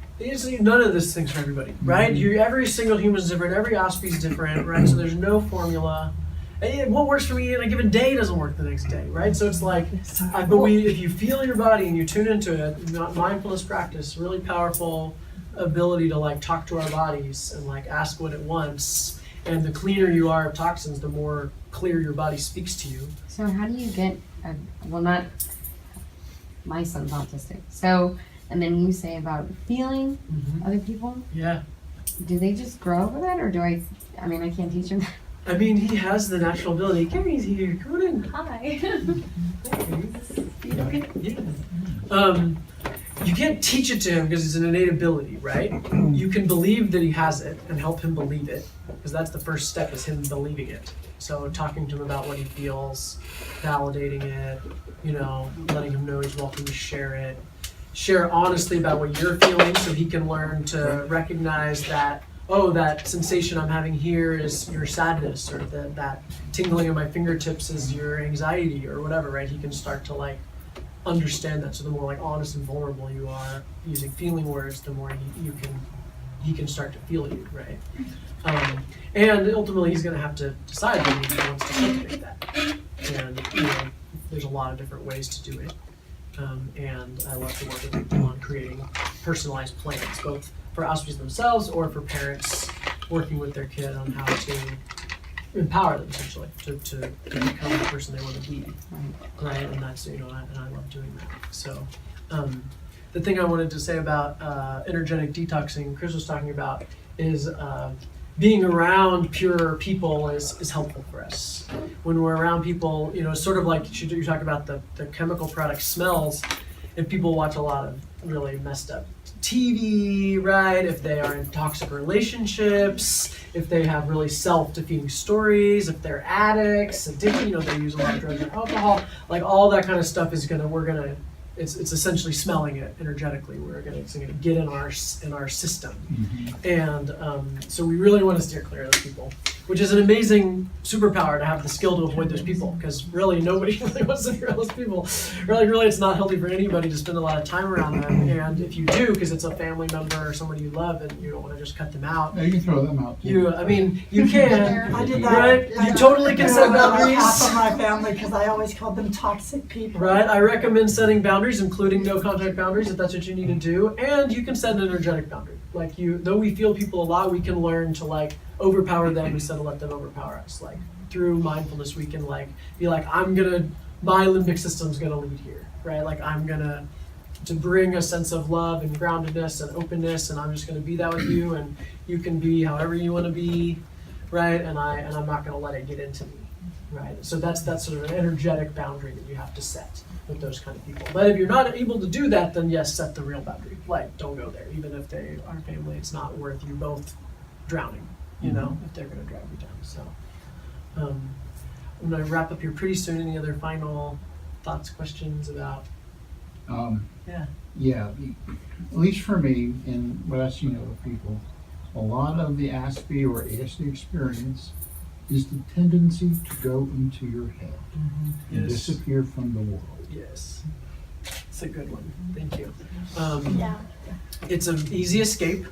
[SPEAKER 1] none of this thing's for everybody, right? Every single human is different. Every Aspie is different, right? So there's no formula. And what works for me on a given day doesn't work the next day, right? So it's like, if you feel your body and you tune into it, mindfulness practice, really powerful ability to like talk to our bodies and like ask what it wants. And the cleaner you are of toxins, the more clear your body speaks to you.
[SPEAKER 10] So how do you get, not, my son's autistic. So, and then you say about feeling other people.
[SPEAKER 1] Yeah.
[SPEAKER 10] Do they just grow over that, or do I mean, I can't teach them that.
[SPEAKER 1] I mean, he has the natural ability. Gary's here. Come on in.
[SPEAKER 3] Hi.
[SPEAKER 1] Yeah. You can't teach it to him because it's an innate ability, right? You can believe that he has it and help him believe it, because that's the first step, is him believing it. So talking to him about what he feels, validating it, you know, letting him know he's welcome to share it. Share honestly about what you're feeling so he can learn to recognize that, oh, that sensation I'm having here is your sadness, or that tingling in my fingertips is your anxiety, or whatever, right? He can start to like understand that. So the more like honest and vulnerable you are using feeling words, the more he can start to feel you, right? And ultimately he's gonna have to decide whether he wants to cultivate that. And you know, there's a lot of different ways to do it. And I love to work with people on creating personalized plans, both for Aspies themselves or for parents working with their kid on how to empower them, essentially, to become the person they want to be, right? And that's, you know, and I love doing that. So, the thing I wanted to say about energetic detoxing, Chris was talking about, is being around pure people is helpful for us. When we're around people, you know, sort of like you talk about the chemical product smells. If people watch a lot of really messed up TV, right? If they are in toxic relationships, if they have really self-defeating stories, if they're addicts, addicted, you know, they use a lot of drugs and alcohol, like all that kind of stuff is it's essentially smelling it energetically. It's gonna get in our system, and so we really want to steer clear of those people, which is an amazing superpower to have the skill to avoid those people, because really nobody really wants to be around those people. Really, it's not healthy for anybody to spend a lot of time around them. And if you do, because it's a family member or somebody you love, and you don't want to just cut them out,
[SPEAKER 2] Yeah, you can throw them out too.
[SPEAKER 1] you can.
[SPEAKER 7] I did that.
[SPEAKER 1] Right?
[SPEAKER 7] I
[SPEAKER 1] You
[SPEAKER 7] got
[SPEAKER 1] totally can set
[SPEAKER 7] rid of
[SPEAKER 1] boundaries.
[SPEAKER 7] half of my family because I always called them toxic people.
[SPEAKER 1] Right, I recommend setting boundaries, including no contact boundaries, if that's what you need to do. And you can set an energetic boundary. Like though we feel people a lot, we can learn to like overpower them instead of let them overpower us. Like through mindfulness, we can like be like, my limbic system's gonna lead here, right? Like to bring a sense of love and groundedness and openness, and I'm just gonna be that with you, and you can be however you want to be, right? And I'm not gonna let it get into me, right? So that's sort of an energetic boundary that you have to set with those kind of people. But if you're not able to do that, then yes, set the real boundary. Like, don't go there. Even if they are family, it's not worth you both drowning, you know, if they're going to drag you down. So I'm going to wrap up here pretty soon. Any other final thoughts, questions about?
[SPEAKER 2] Yeah, at least for me, and what I've seen other people, a lot of the Aspie or ASD experience is the tendency to go into your head and
[SPEAKER 1] Yes.
[SPEAKER 2] disappear from the world.
[SPEAKER 1] Yes. It's a good one. Thank you.
[SPEAKER 3] Yeah.
[SPEAKER 1] It's an easy escape.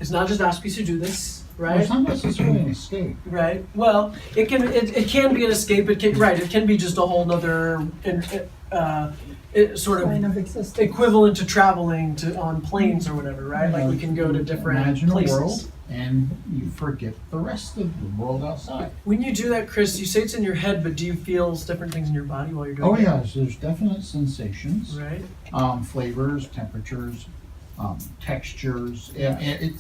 [SPEAKER 1] It's not just Aspies who do this,
[SPEAKER 2] Well,
[SPEAKER 1] right?
[SPEAKER 2] it's not necessarily an escape.
[SPEAKER 1] Right. Well, it can be an escape. It can be just a whole nother sort
[SPEAKER 7] Plane
[SPEAKER 1] of
[SPEAKER 7] of existence.
[SPEAKER 1] equivalent to traveling on planes or whatever, right? Like we can go to different
[SPEAKER 2] Imagine
[SPEAKER 1] places.
[SPEAKER 2] a world, and you forget the rest of the world outside.
[SPEAKER 1] When you do that, Chris, you say it's in your head, but do you feel different things in your body while you're doing
[SPEAKER 2] Oh
[SPEAKER 1] it?
[SPEAKER 2] yes, there's definite sensations,
[SPEAKER 1] Right.
[SPEAKER 2] flavors, temperatures, textures. And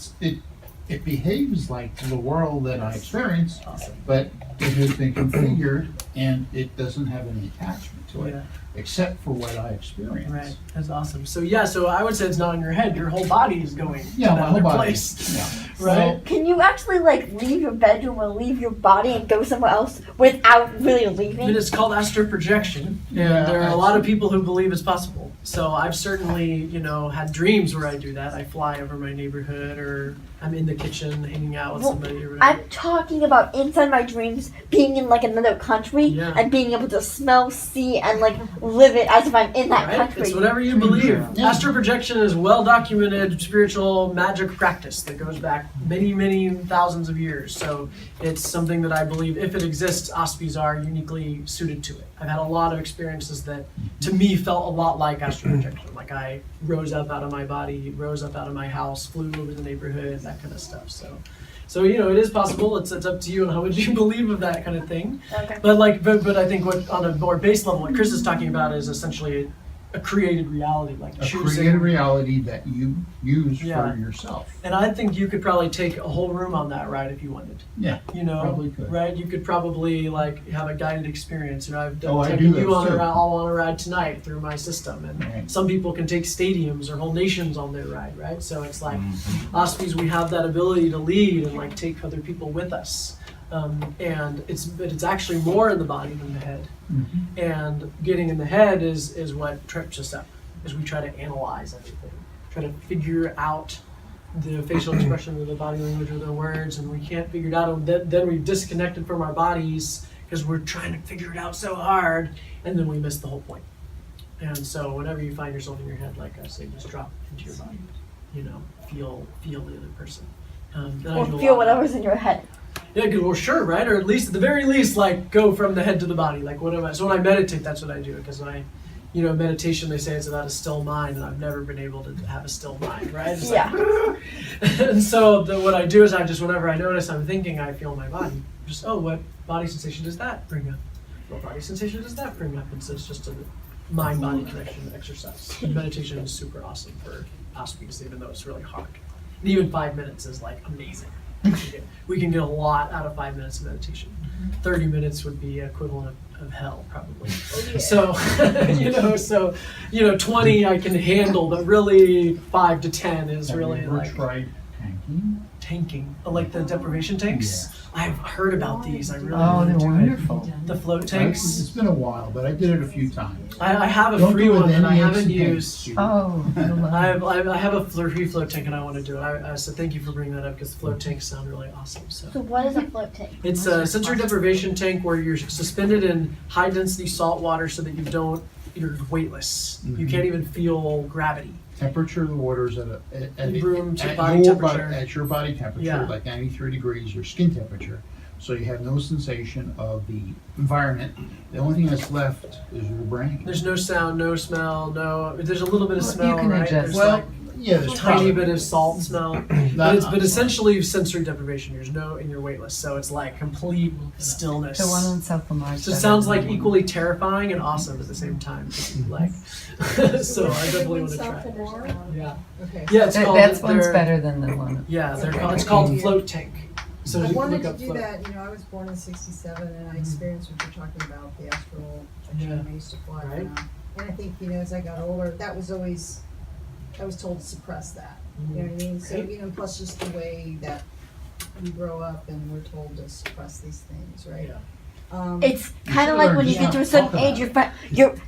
[SPEAKER 2] it behaves like the world that I experience,
[SPEAKER 1] Awesome.
[SPEAKER 2] but it has been configured and it doesn't have any attachment to it,
[SPEAKER 1] Yeah.
[SPEAKER 2] except for what I experience.
[SPEAKER 1] Right. That's awesome. So yeah, so I would say it's not in your head. Your whole body is going
[SPEAKER 2] Yeah,
[SPEAKER 1] to
[SPEAKER 2] my
[SPEAKER 1] that
[SPEAKER 2] whole
[SPEAKER 1] other
[SPEAKER 2] body.
[SPEAKER 1] place.
[SPEAKER 2] Yeah.
[SPEAKER 1] Right?
[SPEAKER 3] Can you actually like leave your bedroom or leave your body and go somewhere else without really leaving?
[SPEAKER 1] And it's called astroprojection.
[SPEAKER 2] Yeah,
[SPEAKER 1] And there are a lot of people who believe it's possible. So I've certainly, had dreams where I do that. I fly over my neighborhood, or I'm in the kitchen hanging out with
[SPEAKER 3] Well,
[SPEAKER 1] somebody or whatever.
[SPEAKER 3] I'm talking about inside my dreams being in like another country
[SPEAKER 1] Yeah.
[SPEAKER 3] and being able to smell, see, and like live it as if I'm in that
[SPEAKER 1] Right?
[SPEAKER 3] country.
[SPEAKER 1] It's whatever you believe.
[SPEAKER 2] Yeah.
[SPEAKER 1] Astroprojection is well documented spiritual magic practice that goes back many, many thousands of years. So it's something that I believe, if it exists, Aspies are uniquely suited to it. I've had a lot of experiences that, to me, felt a lot like astroprojection. Like I rose up out of my body, rose up out of my house, flew over the neighborhood, that kind of stuff. So it is possible. It's up to you and how much you believe of that kind of thing.
[SPEAKER 3] Okay.
[SPEAKER 1] But but I think what on a more base level, what Chris is talking about is essentially a created reality, like
[SPEAKER 2] A
[SPEAKER 1] choosing.
[SPEAKER 2] created reality that you use
[SPEAKER 1] Yeah.
[SPEAKER 2] for yourself.
[SPEAKER 1] And I think you could probably take a whole room on that ride if you wanted.
[SPEAKER 2] Yeah, probably could.
[SPEAKER 1] Right? You could probably like have a guided experience. I've
[SPEAKER 2] Oh, I
[SPEAKER 1] taken
[SPEAKER 2] do
[SPEAKER 1] you
[SPEAKER 2] those
[SPEAKER 1] on
[SPEAKER 2] too.
[SPEAKER 1] all on a ride tonight through my system, and
[SPEAKER 2] Right.
[SPEAKER 1] some people can take stadiums or whole nations on their ride, right? So it's like Aspies, we have that ability to lead and like take other people with us. And it's actually more in the body than the head.
[SPEAKER 2] Mhm.
[SPEAKER 1] And getting in the head is what trips us up, is we try to analyze everything, try to figure out the facial expression of the body language or the words, and we can't figure it out. And then we've disconnected from our bodies because we're trying to figure it out so hard, and then we miss the whole point. And so whenever you find yourself in your head, like I say, just drop into your body, feel the other person. And I
[SPEAKER 3] Or
[SPEAKER 1] do a
[SPEAKER 3] feel
[SPEAKER 1] lot.
[SPEAKER 3] whatever's in your head.
[SPEAKER 1] Yeah, good. Well, sure, right? Or at least, at the very least, like go from the head to the body. Like what am I? So when I meditate, that's what I do. Because meditation, they say it's about a still mind, and I've never been able to have a still mind, right? It's
[SPEAKER 3] Yeah.
[SPEAKER 1] Like, and so what I do is whenever I notice I'm thinking, I feel my body. Just, what body sensation does that bring up? What body sensation does that bring up? And so it's just a mind-body connection exercise. And meditation is super awesome for Aspies, even though it's really hard. And even 5 minutes is like amazing. We can get a lot out of 5 minutes of meditation. 30 minutes would be equivalent of hell, probably. So, 20 I can handle, but really 5 to 10 is
[SPEAKER 2] Have
[SPEAKER 1] really
[SPEAKER 2] you ever
[SPEAKER 1] like
[SPEAKER 2] tried tanking?
[SPEAKER 1] tanking, like the deprivation tanks.
[SPEAKER 2] Yes.
[SPEAKER 1] I've heard about these. I really
[SPEAKER 6] Oh,
[SPEAKER 1] want
[SPEAKER 6] they're
[SPEAKER 1] to do
[SPEAKER 6] wonderful.
[SPEAKER 1] it. The float
[SPEAKER 2] It's
[SPEAKER 1] tanks.
[SPEAKER 2] been a while, but I did it a few times.
[SPEAKER 1] I have a
[SPEAKER 2] Don't
[SPEAKER 1] free
[SPEAKER 2] do it
[SPEAKER 1] one
[SPEAKER 2] with
[SPEAKER 1] that I
[SPEAKER 2] any
[SPEAKER 1] haven't
[SPEAKER 2] exit
[SPEAKER 1] used.
[SPEAKER 2] tanks.
[SPEAKER 6] Oh, I love it.
[SPEAKER 1] I have a free float tank and I want to do it. I said thank you for bringing that up because float tanks sound really awesome.
[SPEAKER 3] So
[SPEAKER 1] So
[SPEAKER 3] what is a float tank?
[SPEAKER 1] it's a sensory deprivation tank where you're suspended in high density salt water so that you're weightless. You
[SPEAKER 2] Mhm.
[SPEAKER 1] can't even feel gravity.
[SPEAKER 2] Temperature of the water is
[SPEAKER 1] Room to
[SPEAKER 2] at
[SPEAKER 1] body
[SPEAKER 2] your
[SPEAKER 1] temperature.
[SPEAKER 2] at your body temperature,
[SPEAKER 1] Yeah.
[SPEAKER 2] like 93 degrees, your skin temperature. So you have no sensation of the environment. The only thing that's left is your brain.
[SPEAKER 1] There's no sound, no smell, there's a little bit of
[SPEAKER 6] Well, you
[SPEAKER 1] smell,
[SPEAKER 6] can
[SPEAKER 1] right?
[SPEAKER 6] adjust.
[SPEAKER 1] There's
[SPEAKER 2] Well,
[SPEAKER 1] like
[SPEAKER 2] yeah, there's
[SPEAKER 1] a tiny
[SPEAKER 2] probably-
[SPEAKER 1] bit of salt smell.
[SPEAKER 2] Not-
[SPEAKER 1] But essentially sensory deprivation. There's no, and you're weightless. So it's like complete stillness.
[SPEAKER 6] The one on South Lamar.
[SPEAKER 1] So it sounds like equally terrifying and awesome at the same time. Like, so I definitely want to try it. Yeah.
[SPEAKER 8] Okay.
[SPEAKER 1] Yeah, it's called.
[SPEAKER 6] That one's
[SPEAKER 1] they're-
[SPEAKER 6] better than the one.
[SPEAKER 1] Yeah, it's called float tank. So
[SPEAKER 8] I
[SPEAKER 1] you
[SPEAKER 8] wanted
[SPEAKER 1] look
[SPEAKER 8] to
[SPEAKER 1] up
[SPEAKER 8] do
[SPEAKER 1] float.
[SPEAKER 8] that, I was born in '67 and I experienced what you're talking about, the astral projection. I used to fly
[SPEAKER 1] Right.
[SPEAKER 8] around. And I think, as I got older, that was always, I was told to suppress that. You know what I mean? So,
[SPEAKER 1] Right.
[SPEAKER 8] plus just the way that we grow up and we're told to suppress these things, right?
[SPEAKER 1] Yeah.
[SPEAKER 3] It's kind of
[SPEAKER 2] should
[SPEAKER 3] like when you
[SPEAKER 2] learn
[SPEAKER 3] get to a
[SPEAKER 2] to
[SPEAKER 3] certain
[SPEAKER 2] talk
[SPEAKER 3] age,
[SPEAKER 2] about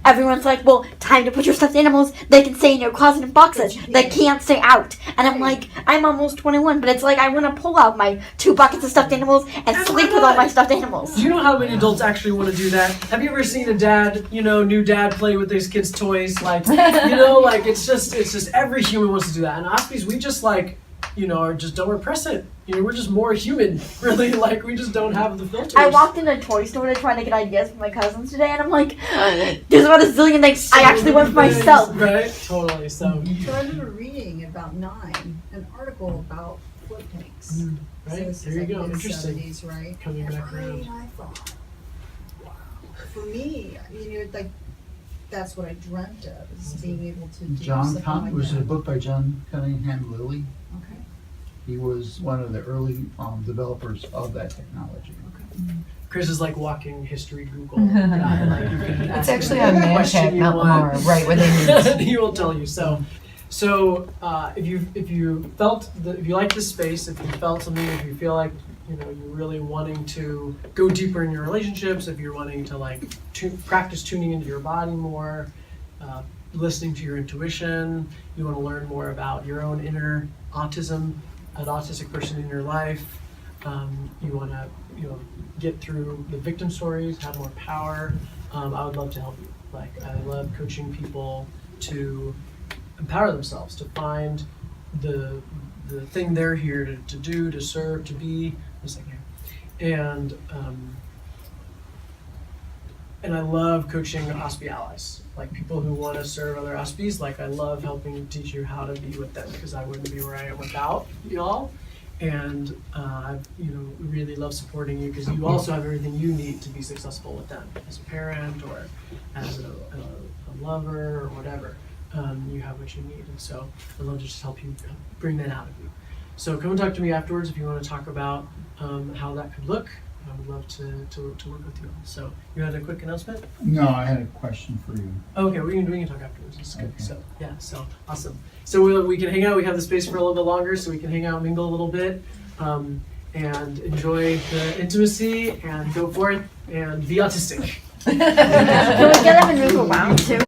[SPEAKER 3] everyone's like, well, time to put your stuffed animals. They can stay in your closet in boxes.
[SPEAKER 8] But you
[SPEAKER 3] They
[SPEAKER 8] can't.
[SPEAKER 3] can't stay out. And I'm like, I'm almost 21, but it's like I want to pull out my 2 buckets of stuffed animals and sleep with all my stuffed animals.
[SPEAKER 1] Do you know how many adults actually want to do that? Have you ever seen a dad, new dad play with his kids' toys? Like, like it's just every human wants to do that. And Aspies, we just or just don't repress it. We're just more human, really. Like, we just don't have the filters.
[SPEAKER 3] I walked in a toy store to try to get ideas from my cousins today, and I'm like, there's about a zillion things I actually want for myself.
[SPEAKER 1] Right? Totally. So,
[SPEAKER 8] So I remember reading about an article about float tanks. So
[SPEAKER 1] right?
[SPEAKER 8] this
[SPEAKER 1] There
[SPEAKER 8] is
[SPEAKER 1] you
[SPEAKER 8] like
[SPEAKER 1] go.
[SPEAKER 8] mid-70s,
[SPEAKER 1] Interesting.
[SPEAKER 8] right?
[SPEAKER 1] Coming
[SPEAKER 8] And
[SPEAKER 1] back around.
[SPEAKER 8] I thought, wow. For me, that's what I dreamt of, is being able to do
[SPEAKER 2] John
[SPEAKER 8] something
[SPEAKER 2] Con
[SPEAKER 8] like
[SPEAKER 2] was
[SPEAKER 8] that.
[SPEAKER 2] it a book by John Cunningham Lilly?
[SPEAKER 8] Okay.
[SPEAKER 2] He was one of the early developers of that technology.
[SPEAKER 1] Chris is like walking history Google. Like you can
[SPEAKER 6] It's
[SPEAKER 1] ask him
[SPEAKER 6] actually
[SPEAKER 1] any
[SPEAKER 6] on
[SPEAKER 1] question
[SPEAKER 6] Manhattan,
[SPEAKER 1] you
[SPEAKER 6] Mount
[SPEAKER 1] want.
[SPEAKER 6] Lamar, right where they meet.
[SPEAKER 1] He will tell you. So if you felt if you like this space, if you felt something, if you feel like you're really wanting to go deeper in your relationships, if you're wanting to like practice tuning into your body more, listening to your intuition, you want to learn more about your own inner autism, an autistic person in your life, you want to get through the victim stories, have more power, I would love to help you. Like I love coaching people to empower themselves, to find the thing they're here to do, to serve, to be. And I love coaching Aspie allies, like people who want to serve other Aspies. Like I love helping teach you how to be with them, because I wouldn't be where I am without y'all. And I really love supporting you, because you also have everything you need to be successful with them as a parent or as a lover or whatever. You have what you need, and so I'd love to just help you bring that out of you. So come and talk to me afterwards if you want to talk about how that could look. I would love to work with you all. So you had a quick announcement?
[SPEAKER 2] No, I had a question for you.
[SPEAKER 1] Okay, we can talk afterwards. It's good.
[SPEAKER 2] Okay.
[SPEAKER 1] So yeah, so awesome. So we can hang out. We have the space for a little bit longer, so we can hang out, mingle a little bit, and enjoy the intimacy, and go forth and be autistic.
[SPEAKER 3] Can we get up and move around too?